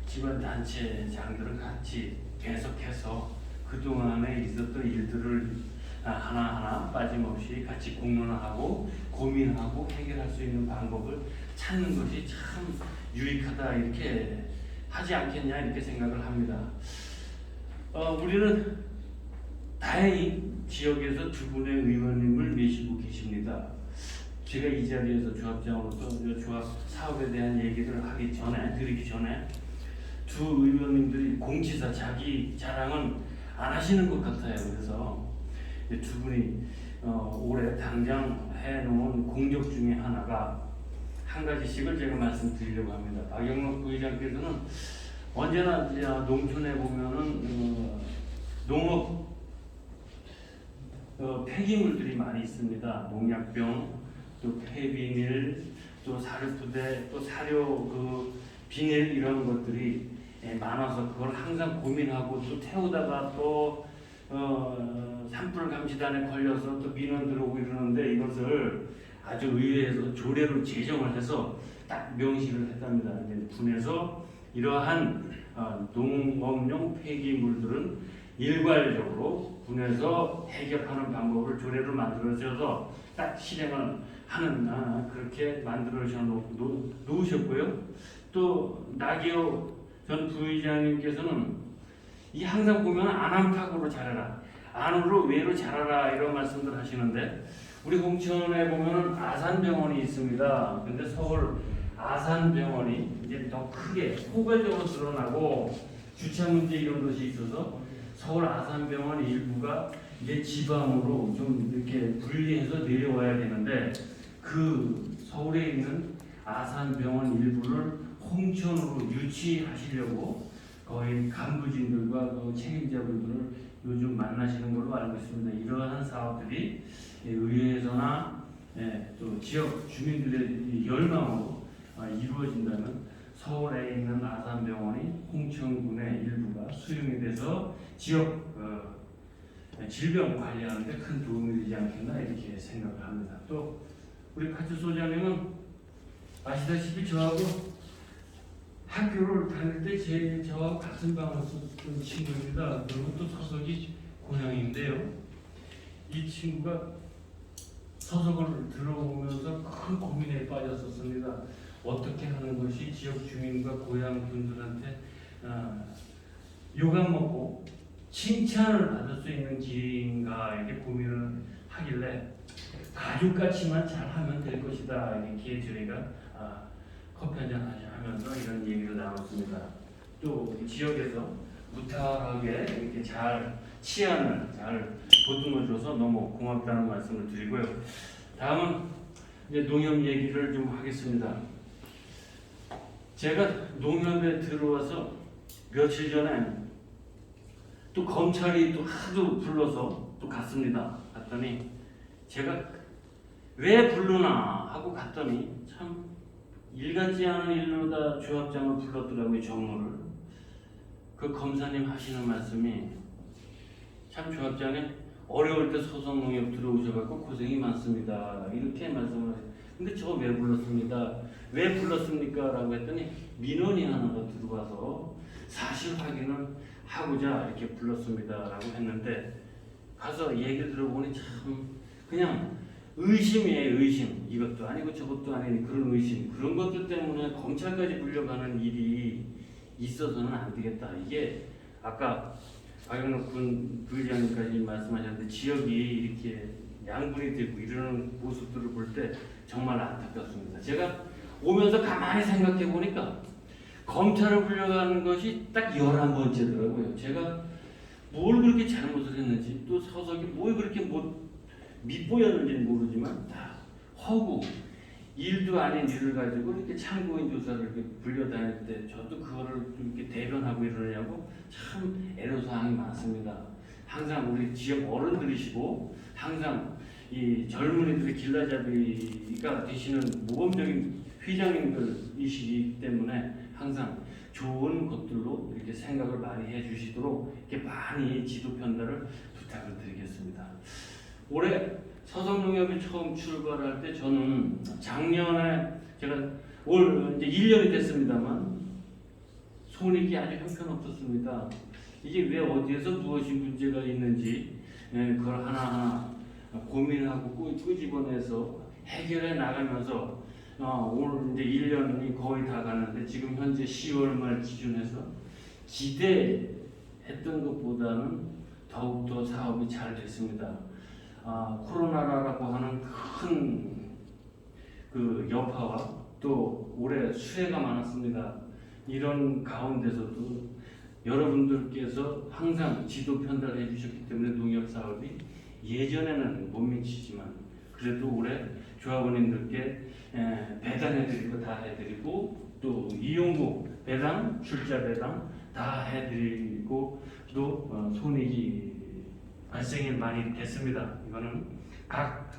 기관 단체장들은 같이 계속해서 그동안에 있었던 일들을 하나하나 빠짐없이 같이 공론화하고 고민하고 해결할 수 있는 방법을 찾는 것이 참 유익하다 이렇게 하지 않겠냐 이렇게 생각을 합니다. 우리는 다행히 지역에서 2분의 의원님을 모시고 계십니다. 제가 이 자리에서 조합장으로서 조합 사업에 대한 얘기를 드리기 전에 두 의원님들이 공지사 자기 자랑은 안 하시는 것 같아요. 그래서 두 분이 올해 당장 해놓은 공적 중에 하나가 한 가지씩을 제가 말씀드리려고 합니다. 박영록 부의장께서는 언제나 농촌에 보면은 농업 폐기물들이 많이 있습니다. 농약병, 또 폐비닐, 또 사료부대, 또 사료 비닐 이런 것들이 많아서 그걸 항상 고민하고 또 태우다가 또 산불 감시단에 걸려서 또 민원 들어오고 이러는데 이것을 아주 의회에서 조례로 제정을 해서 딱 명시를 했답니다. 분에서 이러한 농업용 폐기물들은 일괄적으로 분에서 해결하는 방법을 조례로 만들어져서 딱 실행을 하는 그렇게 만들어 놓으셨고요. 또 나기호 전 부의장님께서는 이 항상 보면 안암탁으로 자라라, 안으로 외로 자라라 이런 말씀들 하시는데 우리 홍천에 보면은 아산병원이 있습니다. 근데 서울 아산병원이 이제 더 크게 포괄적으로 드러나고 주차 문제 이런 것이 있어서 서울 아산병원 일부가 이제 지방으로 좀 이렇게 분리해서 내려와야 되는데 그 서울에 있는 아산병원 일부를 홍천으로 유치하시려고 거의 간부진들과 그 책임자분들을 요즘 만나시는 걸로 알고 있습니다. 이러한 사업들이 의회에서나 또 지역 주민들의 열망으로 이루어진다면 서울에 있는 아산병원이 홍천군의 일부가 수용이 돼서 지역 질병 관리하는 데 큰 도움이 되지 않겠나 이렇게 생각을 합니다. 또 우리 파출소장님은 아시다시피 저하고 학교를 다닐 때 저하고 같은 방을 썼던 친구입니다. 그리고 또 서석이 고향인데요. 이 친구가 서석을 들어오면서 큰 고민에 빠졌었습니다. 어떻게 하는 것이 지역 주민과 고향 분들한테 욕안 먹고 칭찬을 받을 수 있는 길인가 이렇게 고민을 하길래 가족같이만 잘하면 될 것이다 이렇게 저희가 커피 한잔 하면서 이런 얘기를 나눴습니다. 또 지역에서 무탈하게 이렇게 잘 치안을 잘 보듬어줘서 너무 고맙다는 말씀을 드리고요. 다음은 이제 농협 얘기를 좀 하겠습니다. 제가 농협에 들어와서 며칠 전에 또 검찰이 또 하도 불러서 또 갔습니다. 갔더니 제가 왜 부르나 하고 갔더니 참 일같지 않은 일로다 조합장을 불렀더라고요. 정무를. 그 검사님 하시는 말씀이 참 조합장님 어려울 때 소속농협 들어오셔갖고 고생이 많습니다. 이렇게 말씀을 하세요. 근데 저 왜 불렀습니다. 왜 불렀습니까? 라고 했더니 민원이 하나가 들어와서 사실 확인을 하고자 이렇게 불렀습니다. 라고 했는데 가서 얘기 들어보니 참 그냥 의심이에요. 의심. 이것도 아니고 저것도 아닌 그런 의심. 그런 것들 때문에 검찰까지 불려가는 일이 있어서는 안 되겠다. 이게 아까 박영록 군 부의장님까지 말씀하셨는데 지역이 이렇게 양분이 되고 이러는 모습들을 볼 때 정말 안타깝습니다. 제가 오면서 가만히 생각해 보니까 검찰을 불려가는 것이 딱 11번째더라고요. 제가 뭘 그렇게 잘못을 했는지 또 서석이 뭘 그렇게 밑보였는지는 모르지만 다 허구 일도 아닌 일을 가지고 이렇게 참고인 조사를 이렇게 불려다닐 때 저도 그거를 좀 이렇게 대변하고 이러냐고 참 애로사항이 많습니다. 항상 우리 지역 어른들이시고 항상 이 젊은이들의 길라잡이가 되시는 모범적인 회장님들이시기 때문에 항상 좋은 것들로 이렇게 생각을 많이 해주시도록 이렇게 많이 지도 편달을 부탁을 드리겠습니다. 올해 서성농협이 처음 출발할 때 저는 작년에 제가 올 이제 1년이 됐습니다만 손익이 아주 형편없었습니다. 이게 왜 어디에서 무엇이 문제가 있는지 그걸 하나하나 고민하고 끄집어내서 해결해 나가면서 오늘 이제 1년이 거의 다 가는데 지금 현재 10월 말 기준해서 기대했던 것보다는 더욱더 사업이 잘 됐습니다. 코로나라고 하는 큰 그 여파와 또 올해 수해가 많았습니다. 이런 가운데서도 여러분들께서 항상 지도 편달해 주셨기 때문에 농협 사업이 예전에는 못 미치지만 그래도 올해 조합원님들께 배당해 드릴 거 다 해드리고 또 이용고 배당, 출자 배당 다 해드리고 또 손익이 발생이 많이 됐습니다. 이거는 각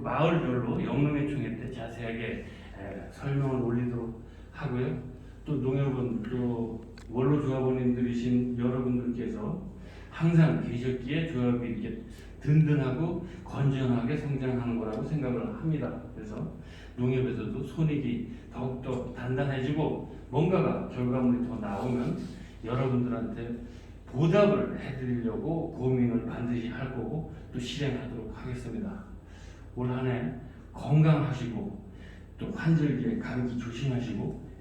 마을별로 영농회총회 때 자세하게 설명을 올리도록 하고요. 또 농협은 또 원로 조합원님들이신 여러분들께서 항상 계셨기에 조합이 이렇게 든든하고 건전하게 성장하는 거라고 생각을 합니다. 그래서 농협에서도 손익이 더욱더 단단해지고 뭔가가 결과물이 더 나오면 여러분들한테 보답을 해드리려고 고민을 반드시 할 거고 또 실행하도록 하겠습니다. 올 한 해 건강하시고 또 환절기에 감기 조심하시고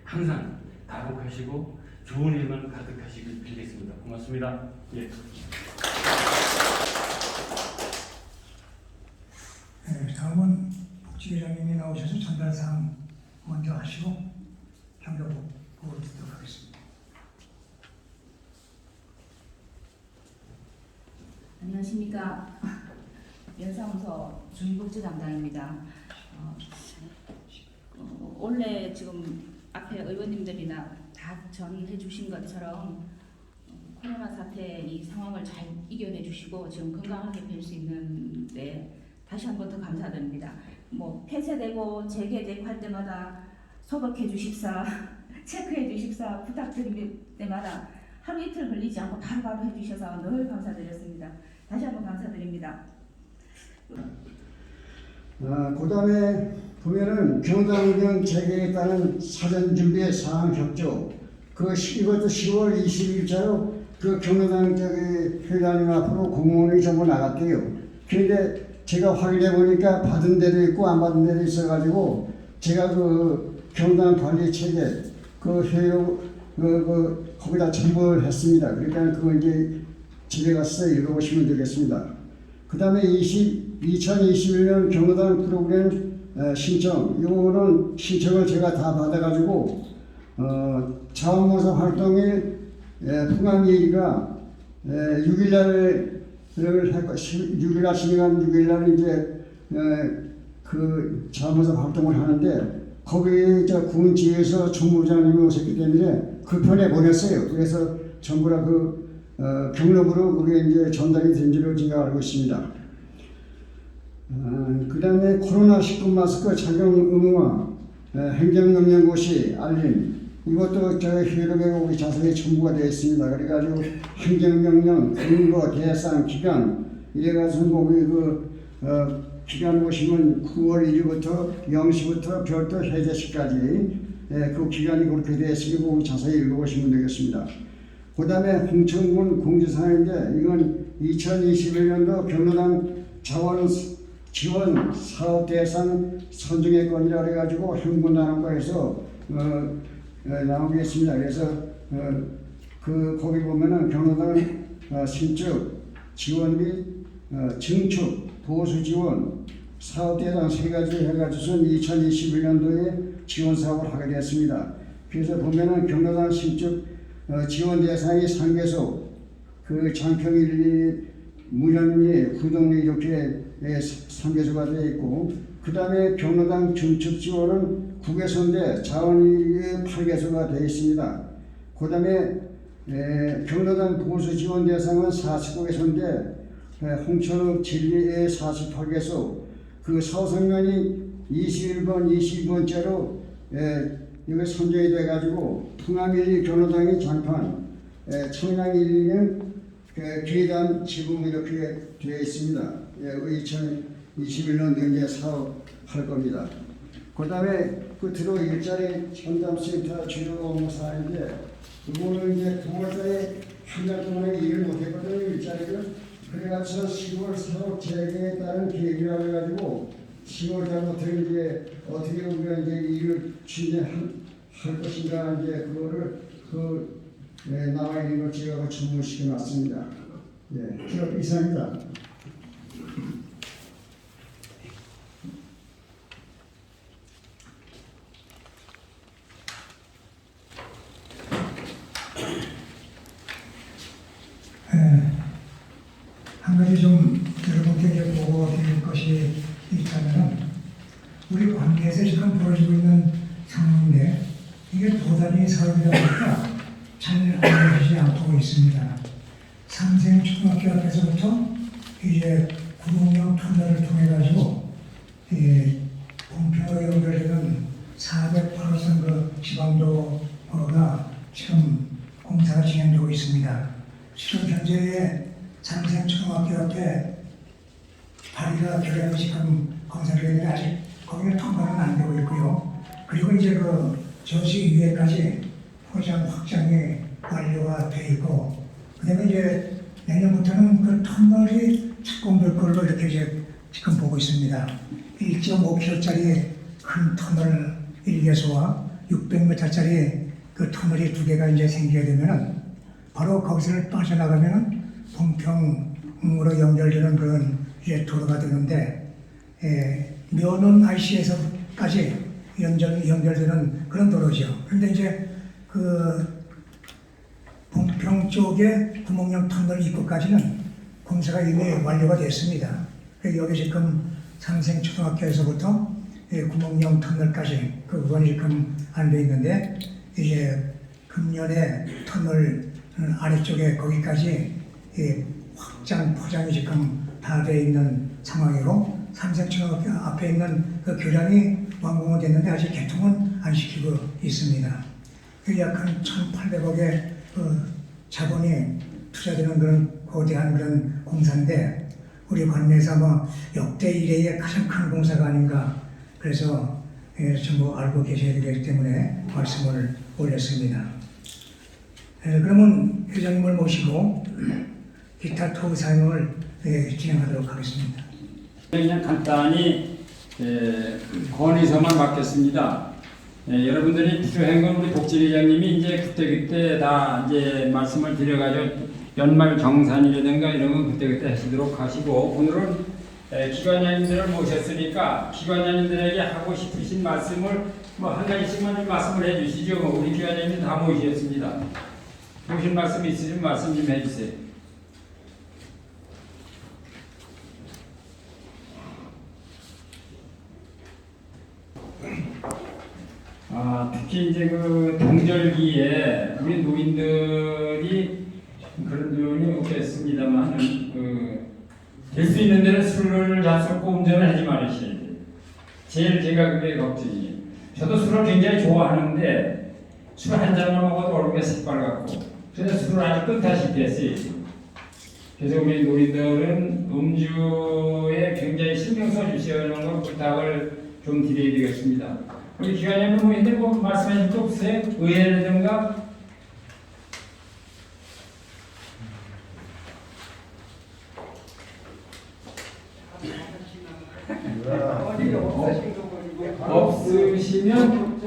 항상 다복하시고 좋은 일만 가득하시길 빌겠습니다. 고맙습니다. 예. 다음은 복지회장님이 나오셔서 전달사항 먼저 하시고 경력부 보고를 듣도록 하겠습니다. 안녕하십니까. 연사무소 주민복지 담당입니다. 원래 지금 앞에 의원님들이나 다 전해 주신 것처럼 코로나 사태 이 상황을 잘 이겨내 주시고 지금 건강하게 뵐 수 있는데 다시 한 번 더 감사드립니다. 폐쇄되고 재개될 때마다 소독해 주십사, 체크해 주십사 부탁드릴 때마다 하루 이틀 걸리지 않고 바로바로 해주셔서 늘 감사드렸습니다. 다시 한번 감사드립니다. 그 다음에 보면은 경당경 재개에 따른 사전 준비의 사항 협조 이것도 10월 20일자로 그 경로당 회장님 앞으로 공문이 전부 나갔대요. 그런데 제가 확인해 보니까 받은 데도 있고 안 받은 데도 있어가지고 제가 그 경로당 관리 체계 그 회용 거기다 첨부를 했습니다. 그러니까 그거 이제 집에 가서 읽어보시면 되겠습니다. 그 다음에 2021년 경로당 프로그램 신청, 요거는 신청을 제가 다 받아가지고 자원봉사 활동일 풍암일이가 6일날을 할 6일날 시간 6일날 이제 그 자원봉사 활동을 하는데 거기에 군 지에서 총무부장님이 오셨기 때문에 그 편에 보냈어요. 그래서 전부 다 경로부로 그게 이제 전달이 된 줄로 제가 알고 있습니다. 그 다음에 코로나19 마스크 착용 의무화, 행정명령고시 알림, 이것도 저희 회력에 우리 자세히 첨부가 되어 있습니다. 그래가지고 행정명령, 근거, 대상, 기간, 이래가지고 거기 기간 보시면 9월 1일부터 0시부터 별도 해제시까지 그 기간이 그렇게 되어 있으니 거기 자세히 읽어보시면 되겠습니다. 그 다음에 홍천군 공지사항인데 이건 2021년도 경로당 자원 지원 사업 대상 선정의 건이라 그래가지고 행군 나눔과에서 나오겠습니다. 그래서 거기 보면은 경로당 신축 지원 및 증축 보수 지원 사업 대상 세 가지 해가지고선 2021년도에 지원 사업을 하게 되었습니다. 그래서 보면은 경로당 신축 지원 대상이 3개소, 그 장평 1, 2, 문현리, 구동리 이렇게 3개소가 되어 있고, 그 다음에 경로당 증축 지원은 9개소인데 자원이 8개소가 되어 있습니다. 그 다음에 경로당 보수 지원 대상은 49개소인데 홍천읍 진리에 48개소, 그 서성면이 21번, 22번째로 이거 선정이 돼가지고 풍암1, 경로당이 장판, 청량 1는 계단 지붕 이렇게 되어 있습니다. 2021년도 이제 사업할 겁니다. 그 다음에 들어 일자리 전담센터 주요사인데 이거는 이제 9월달에 한 달 동안에 일을 못했거든요. 일자리를. 그래가지고 10월 사업 재개에 따른 계획이라고 해가지고 10월 달부터 이제 어떻게 우리가 이제 일을 진행할 것인가 이제 그거를 나와 있는 걸 제가 주문시켜 놨습니다. 예, 이상입니다. 한 가지 좀 여러분께 이제 보고 드릴 것이 있다면 우리 관계에서 지금 벌어지고 있는 상황인데 이게 도단위 사업이다 보니까 잘 알려지지 않고 있습니다. 삼생초등학교 앞에서부터 이제 구동령 터널을 통해 가지고 봉평으로 연결되는 408호선 그 지방도로가 지금 공사가 진행되고 있습니다. 지금 현재 삼생초등학교 앞에 다리가 결연히 지금 건설이 되는데 아직 거기는 통과는 안 되고 있고요. 그리고 이제 저수 위에까지 포장 확장이 완료가 돼 있고, 그다음에 이제 내년부터는 그 터널이 착공될 걸로 이렇게 이제 지금 보고 있습니다. 1.5km짜리 큰 터널 1개소와 600m짜리 그 터널이 2개가 이제 생기게 되면은 바로 거기서 빠져나가면은 봉평으로 연결되는 그런 이제 도로가 되는데, 면원 IC에서까지 연결되는 그런 도로죠. 그런데 이제 봉평 쪽에 구멍령 터널 입구까지는 공사가 이미 완료가 됐습니다. 여기 지금 삼생초등학교에서부터 구멍령 터널까지 그 부분이 지금 안 돼 있는데, 이제 금년에 터널 아래쪽에 거기까지 확장 포장이 지금 다 돼 있는 상황이고, 삼생초등학교 앞에 있는 그 교량이 완공은 됐는데 아직 개통은 안 시키고 있습니다. 약 한 1,800억의 자본이 투자되는 그런 거대한 그런 공사인데 우리 관내에서 아마 역대 이래의 가장 큰 공사가 아닌가, 그래서 전부 알고 계셔야 되기 때문에 말씀을 올렸습니다. 그러면 회장님을 모시고 기타 토의 사용을 진행하도록 하겠습니다. 그냥 간단히 건의서만 받겠습니다. 네, 여러분들이 필요한 건 우리 복지회장님이 이제 그때 다 이제 말씀을 드려가지고 연말 정산이라든가 이런 건 그때 하시도록 하시고, 오늘은 기관장님들을 모셨으니까 기관장님들에게 하고 싶으신 말씀을 뭐 한 가지씩만 좀 말씀을 해주시죠. 우리 기관장님 다 모시겠습니다. 보신 말씀 있으시면 말씀 좀 해주세요. 특히 이제 그 동절기에 우리 노인들이 그런 점이 없겠습니다만 될 수 있는 데는 술을 잡숫고 운전을 하지 말으셔야 돼요. 제일 제가 그게 걱정이에요. 저도 술을 굉장히 좋아하는데 술 한 잔만 먹어도 얼굴이 새빨갛고, 그래서 술을 아주 끊다시피 했어요. 그래서 우리 노인들은 음주에 굉장히 신경 써주시는 걸 부탁을 좀 드려야 되겠습니다. 우리 기관장님 모인데 뭐 말씀해 줄 거 없어요? 의회라든가? 없으시면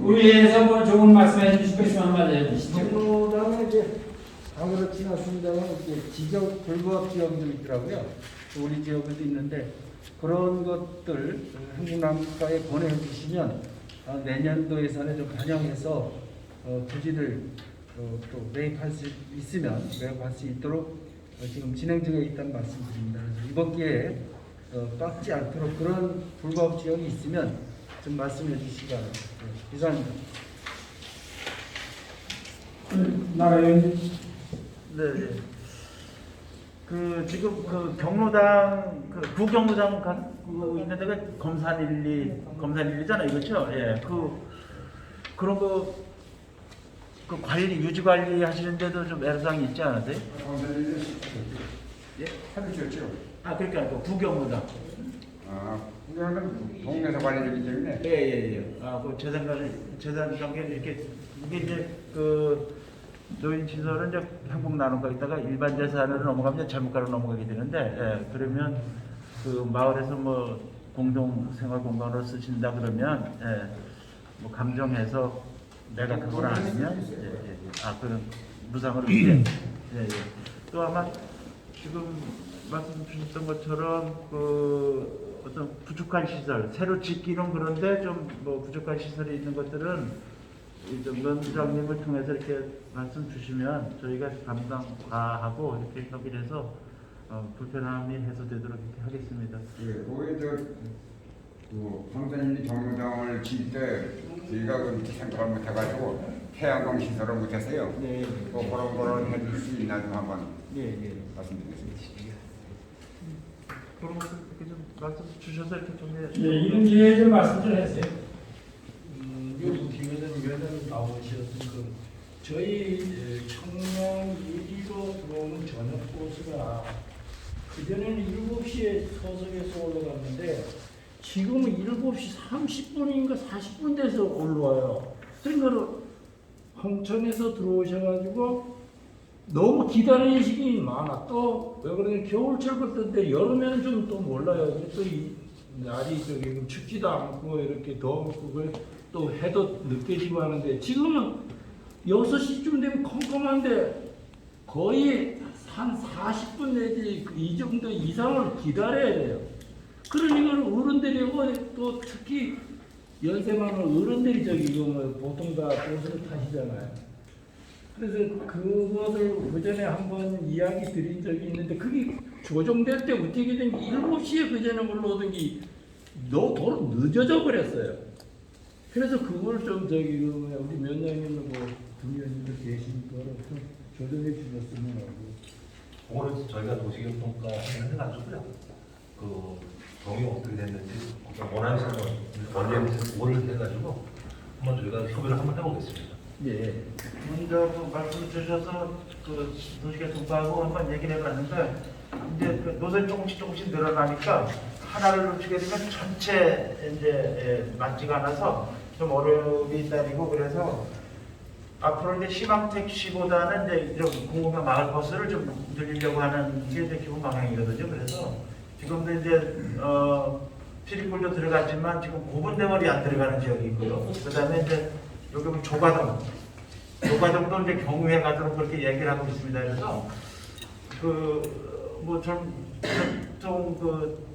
의회에서 뭐 좋은 말씀해 주실 거 있으면 한마디 해주시죠. 경로당은 이제 아무렇지 않습니다만 지적 불법 지역도 있더라고요. 우리 지역에도 있는데 그런 것들 한국남가에 보내주시면 내년도 예산에 좀 반영해서 부지를 또 매입할 수 있으면 매입할 수 있도록 지금 진행 중에 있다는 말씀드립니다. 그래서 이번 기회에 빠지지 않도록 그런 불법 지역이 있으면 좀 말씀해 주시기 바랍니다. 이상입니다. 나가요. 네. 그 지금 그 경로당 그 구경로당 그거 있는 데가 검산1잖아요, 그렇죠? 예. 그런 거 그 관리 유지 관리 하시는데도 좀 애로사항이 있지 않으세요? 예, 하루 줬죠. 그러니까 그 구경로당. 구경은 동네에서 관리되기 때문에. 예. 그 재산 관계 이렇게 이게 이제 그 노인 시설은 이제 한국 나눔가 있다가 일반 재산으로 넘어가면 잘못가로 넘어가게 되는데, 그러면 그 마을에서 뭐 공동 생활 공간으로 쓰신다 그러면 뭐 감정해서 내가 그걸 아니면 그런 무상으로 이제 또 아마 지금 말씀 주셨던 것처럼 그 어떤 부족한 시설 새로 짓기는 그런데 좀 뭐 부족한 시설이 있는 것들은 좀 면장님을 통해서 이렇게 말씀 주시면 저희가 감당하고 이렇게 협의를 해서 불편함이 해소되도록 이렇게 하겠습니다. 그 황선인이 경로당을 질 때 저희가 그 생각을 못해가지고 태양광 시설을 못했어요. 네. 그런 해줄 수 있나 좀 한번 말씀드리겠습니다. 그런 것들 이렇게 좀 말씀 주셔서 이렇게 좀 이런 기회에 좀 말씀 좀 해주세요. 요즘 기회는 나오셨던 저희 청년 1위로 들어오는 저녁 버스가 그전에는 7시에 서석에서 올라갔는데 지금은 7시 30분인가 40분 돼서 올라와요. 그러니까 홍천에서 들어오셔가지고 너무 기다리는 시간이 많아. 또 왜 그러냐면 겨울철 같은데 여름에는 좀 또 몰라요. 또 이 날이 저기 춥지도 않고 이렇게 덥고 또 해도 늦게 지고 하는데 지금은 6시쯤 되면 컴컴한데 거의 한 40분 내지 이 정도 이상을 기다려야 돼요. 그러니까 어른들이 또 특히 연세 많은 어른들이 저기 보통 다 버스를 타시잖아요. 그래서 그것을 그전에 한번 이야기 드린 적이 있는데 그게 조정될 때 어떻게 된 게 7시에 그전에 올라오던 게 도로 늦어져 버렸어요. 그래서 그걸 좀 저기 우리 면장님하고 부위원님들 계시니까 좀 조정해 주셨으면 하고. 오늘 저희가 도시교통과 해가지고요. 그 동의 어떻게 됐는지 원하는 사람 원래는 오늘 해가지고 한번 저희가 협의를 한번 해보겠습니다. 예. 먼저 그 말씀 주셔서 그 도시교통과하고 한번 얘기를 해봤는데 이제 그 노선이 조금씩 늘어나니까 하나를 놓치게 되면 전체 이제 맞지가 않아서 좀 어려움이 있다리고 그래서 앞으로 이제 시방 택시보다는 이제 이런 공공형 마을 버스를 좀 늘리려고 하는 게 이제 기본 방향이거든요. 그래서 지금도 이제 피리골도 들어갔지만 지금 고분대원이 안 들어가는 지역이 있고요. 그다음에 이제 여기 보면 조가동도 이제 경유해 가도록 그렇게 얘기를 하고 있습니다. 그래서 그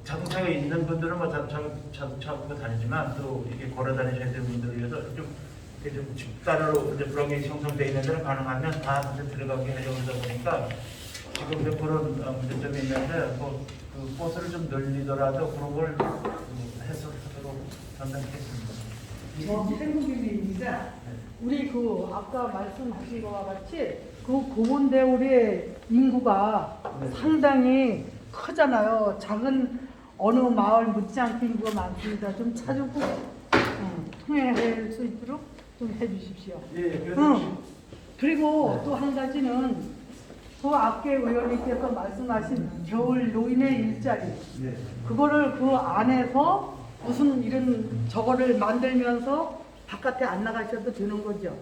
자동차가 있는 분들은 뭐 자동차 갖고 다니지만 또 이게 걸어 다니셔야 되는 분들을 위해서 좀 집단으로 이제 블록이 형성되어 있는 데는 가능하면 다 이제 들어가게 하려고 하다 보니까 지금 이제 그런 문제점이 있는데 그 버스를 좀 늘리더라도 그런 걸 해소하도록 전담하겠습니다. 한국인입니다. 우리 그 아까 말씀하신 것과 같이 그 고분대우리의 인구가 상당히 크잖아요. 작은 어느 마을 못지않게 인구가 많습니다. 좀 찾고 통행할 수 있도록 좀 해주십시오. 그리고 또 한 가지는 그 아까 의원님께서 말씀하신 겨울 노인의 일자리 그거를 그 안에서 무슨 이런 저거를 만들면서 바깥에 안 나가셔도 되는 거죠?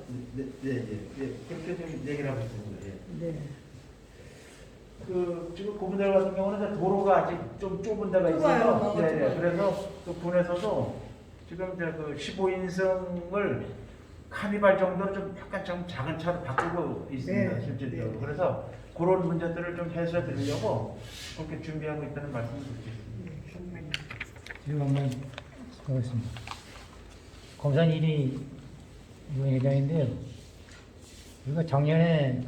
그렇게 좀 얘기를 하고 있습니다. 네. 그 지금 고분대로 같은 경우는 도로가 아직 좀 좁은 데가 있어서 그래서 그 군에서도 지금 이제 그 15인승을 카니발 정도로 좀 약간 좀 작은 차로 바꾸고 있습니다. 실질적으로. 그래서 그런 문제들을 좀 해소해 드리려고 그렇게 준비하고 있다는 말씀을 드리겠습니다. 지금 한번 하겠습니다. 검사 1위 위원회장인데요. 우리가 작년에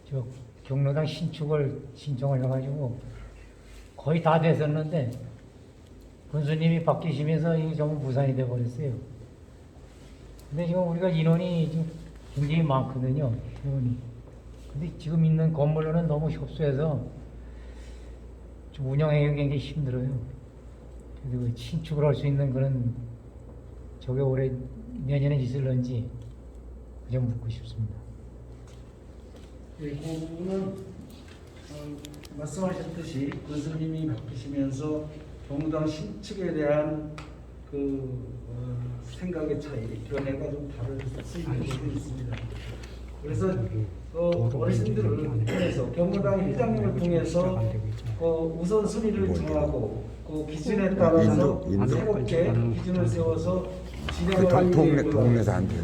저 경로당 신축을 신청을 해가지고 거의 다 됐었는데 군수님이 바뀌시면서 이게 전부 무산이 돼버렸어요. 근데 지금 우리가 인원이 지금 굉장히 많거든요. 인원이. 근데 지금 있는 건물로는 너무 협소해서 좀 운영하기가 굉장히 힘들어요. 그래서 신축을 할 수 있는 그런 저게 올해 내년에 있을런지 좀 묻고 싶습니다. 예, 그분은 말씀하셨듯이 군수님이 바뀌시면서 경로당 신축에 대한 생각의 차이, 견해가 좀 다를 수 있습니다. 그래서 어르신들을 통해서 경로당 회장님을 통해서 우선 순위를 정하고 그 기준에 따라서 새롭게 기준을 세워서 진행을 하는 동네도 안 돼.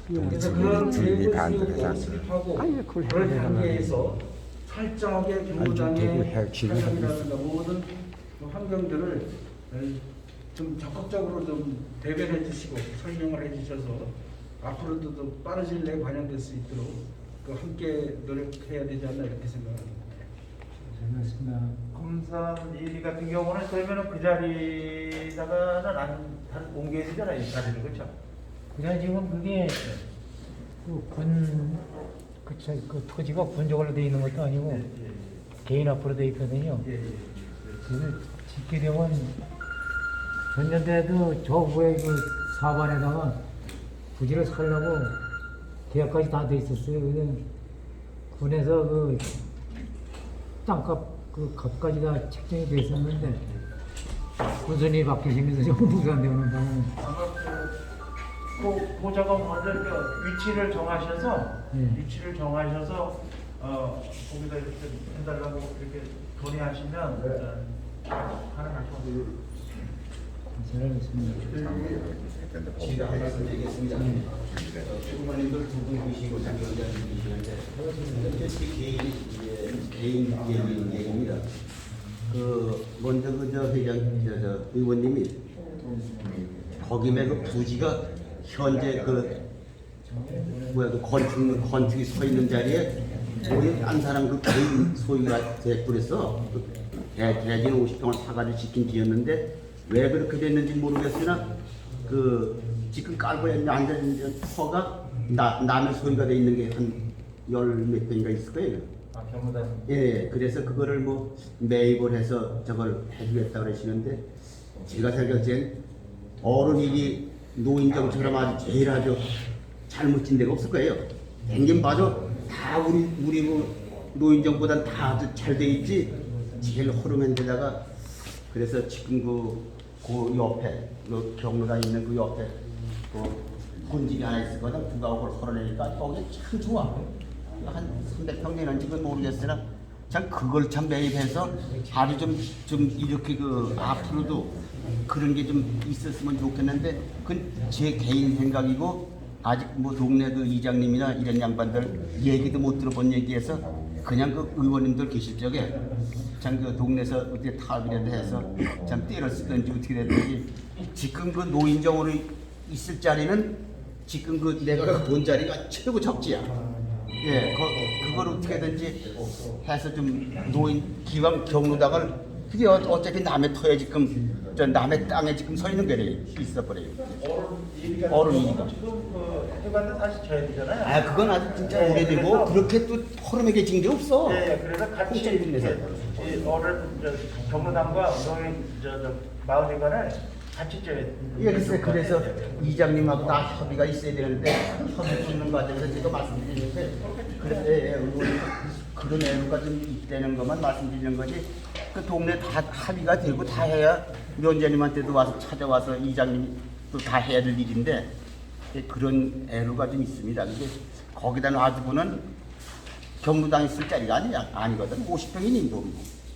그래서 그런 계획을 수립하고 그런 단계에서 철저하게 경로당의 활용이라든가 모든 환경들을 좀 적극적으로 좀 대변해 주시고 설명을 해 주셔서 앞으로도 더 빠른 시일 내에 반영될 수 있도록 함께 노력해야 되지 않나 이렇게 생각합니다. 잘했습니다. 검사 1위 같은 경우는 그러면은 그 자리다가는 안 옮겨야 되잖아요. 이 자리를 그렇죠? 그래 지금 그게 그 토지가 군적으로 돼 있는 것도 아니고 개인 앞으로 돼 있거든요. 그래서 짓게 되면 전년도에도 저 후에 그 사반에다가 부지를 살려고 계약까지 다 돼 있었어요. 그래서 군에서 그 땅값 그 값까지 다 책정이 돼 있었는데 군선이 바뀌시면서 전부 무산되는 바람에 그 저거 먼저 위치를 정하셔서 거기다 이렇게 해달라고 이렇게 건의하시면 가능할 것 같아요. 잘하겠습니다. 제가 한 말씀 드리겠습니다. 주무관님들 두 분 계시고 장위원장님 계시는데 개인 얘기입니다. 먼저 의원님이 거기에 그 부지가 현재 건축이 서 있는 자리에 우리 딴 사람 그 개인 소유가 됐고 그래서 대진 50평을 사가지고 짓긴 지었는데 왜 그렇게 됐는지 모르겠으나 지금 깔고 앉아있는 터가 남의 소유가 돼 있는 게 한 열 몇 평인가 있을 거예요. 경로당. 예, 그래서 그거를 매입을 해서 저걸 해주겠다 그러시는데 제가 생각할 어른이 노인정처럼 아주 잘못 진 데가 없을 거예요. 댕긴 봐도 다 우리 노인정보단 다 아주 잘 돼 있지 제일 허름한 데다가 그래서 지금 그 옆에 경로당 있는 그 옆에 본집이 하나 있을 거다 부가옥을 헐어내니까 거기 참 좋아. 한 300평 되는지는 모르겠으나 참 그걸 참 매입해서 아주 좀 이렇게 그 앞으로도 그런 게 좀 있었으면 좋겠는데 그건 제 개인 생각이고 아직 뭐 동네 그 이장님이나 이런 양반들 얘기도 못 들어본 얘기해서 그냥 그 의원님들 계실 적에 참 그 동네에서 어떻게 타협이라도 해서 참 때를 쓰든지 어떻게 되든지 지금 그 노인정으로 있을 자리는 지금 그 내가 본 자리가 최고 적지야. 예, 그걸 어떻게든지 해서 좀 노인 기왕 경로당을 그게 어차피 남의 터에 지금 저 남의 땅에 지금 서 있는 게 있어 버려요. 어른이니까. 지금 그 해관은 다시 져야 되잖아요. 아 그건 아주 진짜 오래되고 그렇게 또 허름하게 게 없어. 네, 그래서 같이 어른 경로당과 노인 마을회관을 같이 져야 돼요. 예, 그래서 이장님하고 다 협의가 있어야 되는데 협의 붙는 과정에서 제가 말씀드리는데 그런데 그런 애로가 좀 있다는 것만 말씀드리는 거지 그 동네 다 합의가 되고 다 해야 위원장님한테도 와서 찾아와서 이장님이 또 다 해야 될 일인데 그런 애로가 좀 있습니다. 근데 거기다 놔두고는 경로당에 쓸 자리가 아니거든. 50평이니 뭐.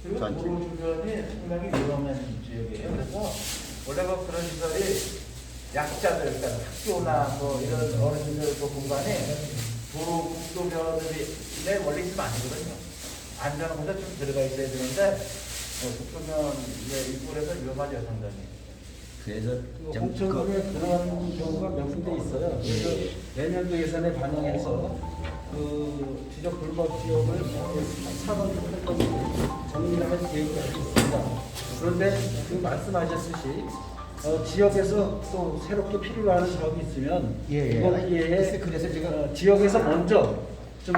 그리고 도로 주변이 상당히 위험한 지역이에요. 그래서 원래 뭐 그런 시설이 약자들, 그러니까 학교나 뭐 이런 어르신들 그 공간에 도로 국도변에 원래 있으면 안 되거든요. 안전하고서 좀 들어가 있어야 되는데 국도변 입구에서 위험하죠 상당히. 그래서 홍천구에 그런 경우가 몇 군데 있어요. 그래서 내년도 예산에 반영해서 그 지적 불법 지역을 차번 정리할 계획이 있습니다. 그런데 그 말씀하셨듯이 지역에서 또 새롭게 필요로 하는 사업이 있으면 거기에 그래서 제가 지역에서 먼저 좀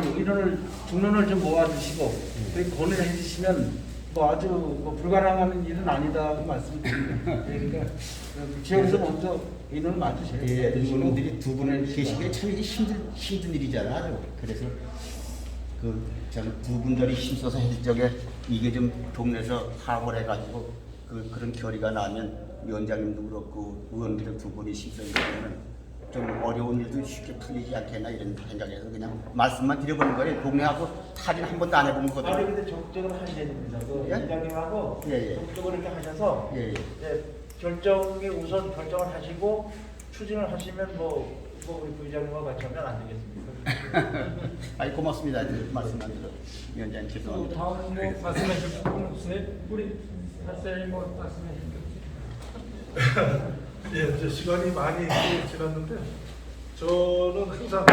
중론을 좀 모아주시고 그리고 건의를 해주시면 뭐 아주 뭐 불가능한 일은 아니다고 말씀드립니다. 그러니까 지역에서 먼저 인원을 맞추셔야 돼요. 예, 의원님들이 두 분을 계시기에 참 이게 힘든 일이잖아요. 그래서 두 분들이 힘써서 했을 적에 이게 좀 동네에서 파악을 해가지고 그런 결의가 나면 위원장님도 그렇고 의원들 두 분이 힘써서 하면 좀 어려운 일도 쉽게 풀리지 않겠나 이런 생각에서 그냥 말씀만 드려보는 거예요. 동네하고 탈의는 한 번도 안 해본 거거든요. 아니 근데 적극적으로 하셔야 됩니다. 그 이장님하고 적극적으로 이렇게 하셔서 결정에 우선 결정을 하시고 추진을 하시면 뭐 우리 부의장님과 같이 하면 안 되겠습니까? 아이 고맙습니다. 말씀만 들어 위원장님 죄송합니다. 다음 뭐 말씀해 주실 분 없으세요? 우리 박사님 뭐 말씀해 주실 예, 이제 시간이 많이 지났는데 저는 항상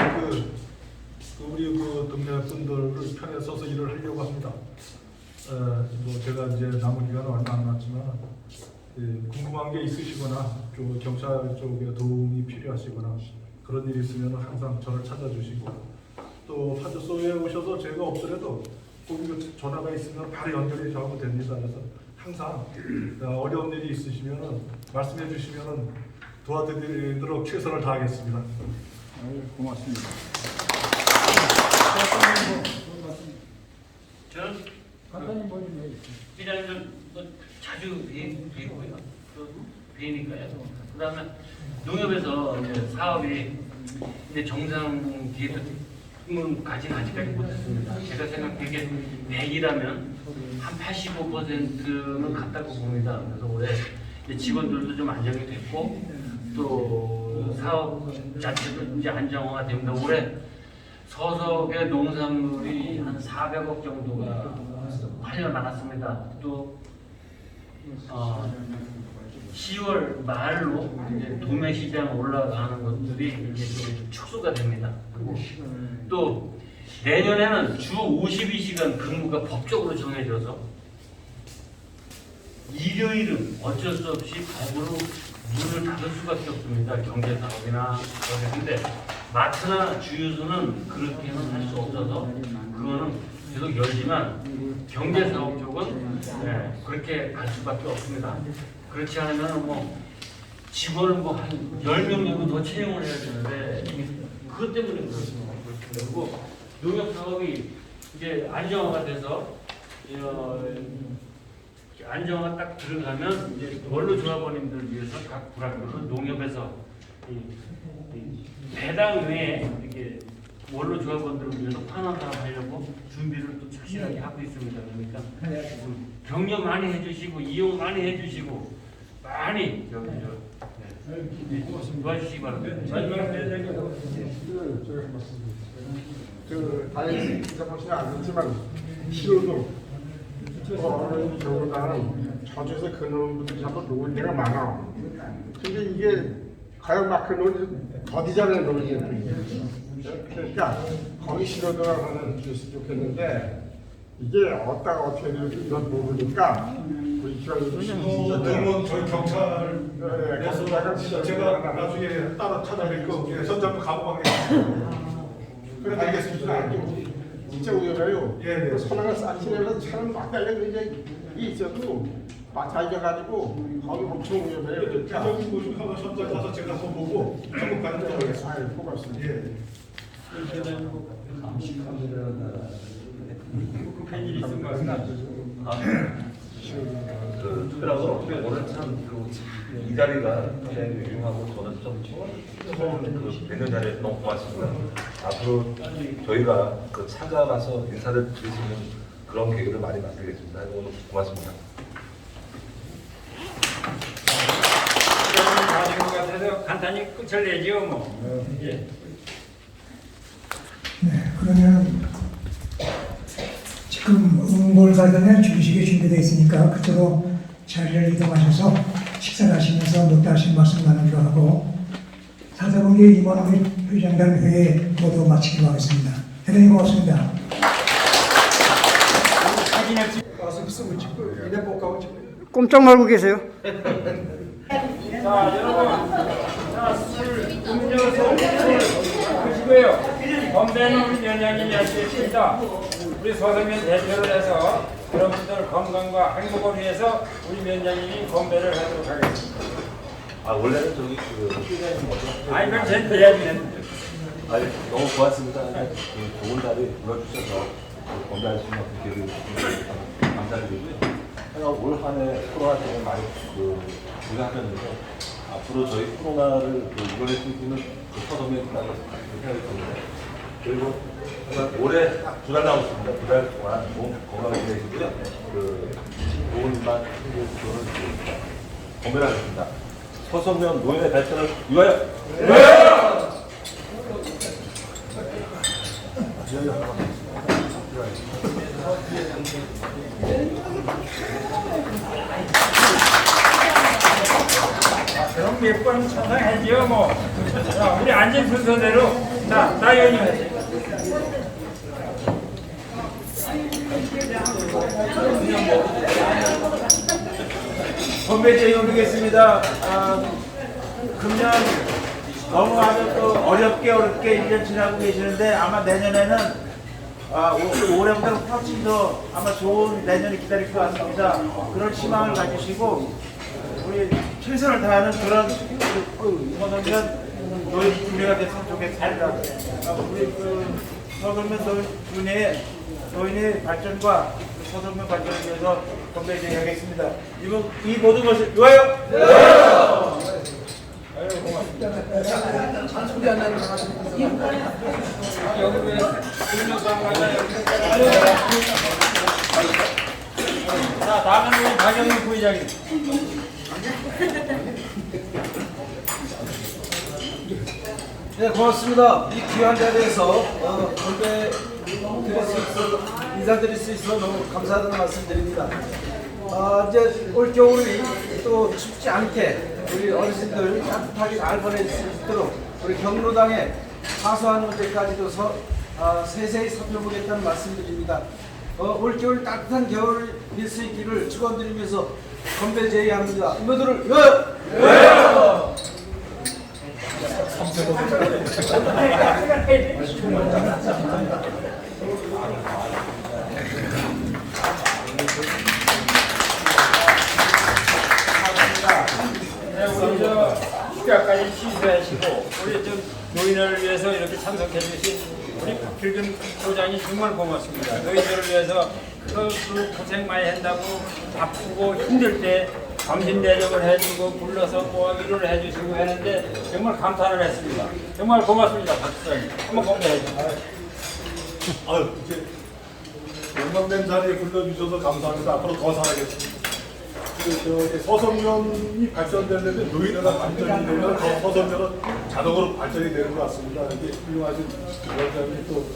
우리 동네 분들을 편에 서서 일을 하려고 합니다. 뭐 제가 이제 남은 기간은 얼마 안 남았지만 궁금한 게 있으시거나 좀 경찰 쪽에 도움이 필요하시거나 그런 일이 있으면 항상 저를 찾아주시고 또 파주소에 오셔서 제가 없더라도 꼭 전화가 있으면 바로 연결이 저하고 됩니다. 그래서 항상 어려운 일이 있으시면 말씀해 주시면 도와드리도록 최선을 다하겠습니다. 고맙습니다. 저는 비장님 자주 뵈고요. 뵈니까요. 그다음에 농협에서 이제 사업이 이제 정상 계획은 아직까지 못했습니다. 제가 생각하기에 100이라면 한 85%는 갔다고 봅니다. 그래서 올해 직원들도 좀 안정이 됐고 또 사업 자체도 이제 안정화가 됩니다. 올해 서석의 농산물이 한 400억 정도가 팔려 나갔습니다. 또 10월 말로 이제 도매 시장 올라가는 것들이 이제 좀 축소가 됩니다. 그리고 또 내년에는 주 52시간 근무가 법적으로 정해져서 일요일은 어쩔 수 없이 법으로 문을 닫을 수밖에 없습니다. 경제 사업이나 그런데 마트나 주유소는 그렇게는 할 수 없어서 그거는 계속 열지만 경제 사업 쪽은 그렇게 갈 수밖에 없습니다. 그렇지 않으면 뭐 직원을 뭐 한 10명 정도 더 채용을 해야 되는데 그것 때문에 그렇습니다. 그리고 농협 사업이 이제 안정화가 돼서 안정화 딱 들어가면 이제 원로 조합원님들 위해서 각 불합격은 농협에서 배당 외에 이렇게 원로 조합원들을 위해서 환원사업 하려고 준비를 또 착실하게 하고 있습니다. 그러니까 격려 많이 해주시고 이용 많이 해주시고 많이 도와주시기 바랍니다. 다행히 보시면 알겠지만 시로도 어느 경우는 저주에서 그놈 분들이 자꾸 놓을 때가 많아. 근데 이게 가요 마크 논이 더디자는 논이에요. 그러니까 거기 시로도라고는 줬으면 좋겠는데 이게 어디다가 어떻게 될지 이건 모르니까 우리 기관님도 그러면 저희 경찰에서 제가 나중에 따로 찾아뵙고 현장도 가보고 하겠습니다. 그래 알겠습니다. 진짜 위험해요. 예. 소나가 쌓치려면 차는 막 달려서 이제 있어도 맞아가지고 거기 엄청 위험해요. 그러니까 대적인 곳 한번 현장 가서 제가 한번 보고 한번 가는 거 하겠습니다. 고맙습니다. 예. 급한 일이 있은 것 같습니다. 특별하고 오늘 참 이 자리가 굉장히 유용하고 저는 좀 처음 그 뵙는 자리에 너무 고맙습니다. 앞으로 저희가 그 찾아가서 인사를 드릴 수 있는 그런 계기를 많이 만들겠습니다. 오늘 고맙습니다. 시간이 다 된 것 같아서 간단히 끝을 내지요 뭐. 예. 네, 그러면 지금 응골가든에 주식이 준비되어 있으니까 그쪽으로 자리를 이동하셔서 식사를 하시면서 못다 하신 말씀 나누기로 하고 사사분기 임원 및 회장단 회의 모두 마치기로 하겠습니다. 대단히 고맙습니다. 꼼짝 말고 계세요. 자 여러분, 자 술, 음료수, 드시고요. 건배는 우리 면장님이 하시겠습니다. 우리 서성면 대표를 해서 여러분들 건강과 행복을 위해서 우리 면장님이 건배를 하도록 하겠습니다. 아 원래는 저기 그 회장님 먼저. 아니 그럼 제 돼야지. 아니 너무 고맙습니다. 그 좋은 자리 불러주셔서 건배할 수 있는 기회를 주셔서 감사드리고요. 올 한해 코로나 때문에 많이 고생하셨는데 앞으로 저희 코로나를 이번에 숨기는 그 서점에 끝나서 생각이 듭니다. 그리고 정말 올해 딱 2달 남았습니다. 2달 동안 몸 건강하게 되시고요. 좋은 일만 행복을 드리겠습니다. 건배를 하겠습니다. 서성면 노인의 발전을 위하여! 위하여! 그럼 몇 번 찬성하지요 뭐. 자, 우리 앉은 순서대로 자 나연이 하세요. 건배제에 올리겠습니다. 금년 너무 아주 또 어렵게 1년 지나고 계시는데 아마 내년에는 올해보다 훨씬 더 아마 좋은 내년이 기다릴 것 같습니다. 그런 희망을 가지시고 우리 최선을 다하는 그런 서성면 노인 준비가 됐으면 좋겠습니다. 우리 서성면 노인의 발전과 서성면 발전을 위해서 건배제에 하겠습니다. 이 모든 것을 위하여! 아유 고맙습니다. 여기 왜 음료수랑 가자. 자 다음은 우리 박영민 부회장님. 네, 고맙습니다. 이 귀한 자리에서 건배 인사드릴 수 있어 너무 감사하다는 말씀드립니다. 이제 올 겨울이 또 춥지 않게 우리 어르신들 따뜻하게 잘 보낼 수 있도록 우리 경로당의 사소한 문제까지도 세세히 살펴보겠다는 말씀드립니다. 올 겨울 따뜻한 겨울을 빌 수 있기를 축원드리면서 건배 제의합니다. 이모들을 위하여! 네, 우리 저 휴가까지 취소하시고 우리 좀 노인을 위해서 이렇게 참석해 주신 우리 박필근 소장이 정말 고맙습니다. 노인들을 위해서 그 고생 많이 한다고 바쁘고 힘들 때 점심 대접을 해주고 불러서 뭐 위로를 해주시고 하는데 정말 감탄을 했습니다. 정말 고맙습니다. 박수장님. 한번 공개해 주세요. 아유, 이제 영광된 자리에 불러주셔서 감사합니다. 앞으로 더 살아겠습니다. 서성면이 발전되려면 노인회가 발전이 되면 서성면은 자동으로 발전이 되는 것 같습니다. 이게 훌륭하신 위원장님 또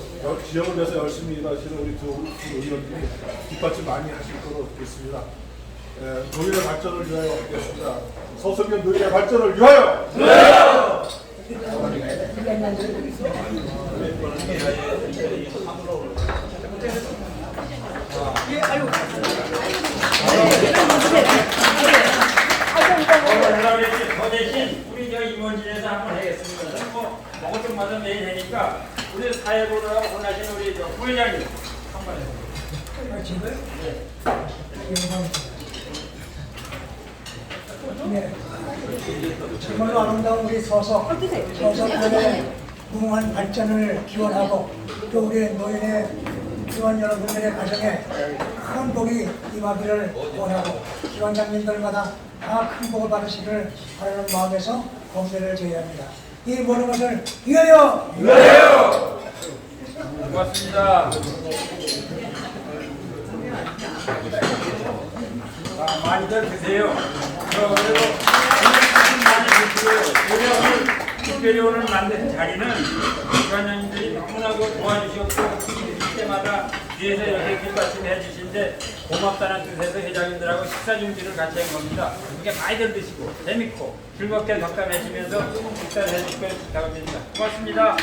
지역을 위해서 열심히 일하시는 우리 두 의원님이 뒷받침 많이 하실 거로 믿습니다. 노인의 발전을 위하여 하겠습니다. 서성면 노인의 발전을 위하여! 위하여! 저 대신 우리 저 임원진에서 한번 하겠습니다. 뭐 먹을 것마다 매일 하니까 우리 사회보느라고 혼나신 우리 저 부회장님 한번 해주세요. 네. 정말로 아름다운 우리 서성면의 무궁한 발전을 기원하고 또 우리 노인의 기관 여러분들의 가정에 큰 복이 임하기를 원하고 기관장님들마다 다 큰 복을 받으시기를 바라는 마음에서 공배를 제의합니다. 이 모든 것을 위하여! 위하여! 고맙습니다. 많이들 드세요. 그래도 많이 드시고요. 특별히 오늘 만든 자리는 기관장님들이 너무나도 도와주셨고 때마다 뒤에서 이렇게 뒷받침해 주신데 고맙다는 뜻에서 회장님들하고 식사 준비를 같이 한 겁니다. 이게 많이들 드시고 재밌고 즐겁게 덕담해주면서 식사를 해주시길 부탁드립니다. 고맙습니다.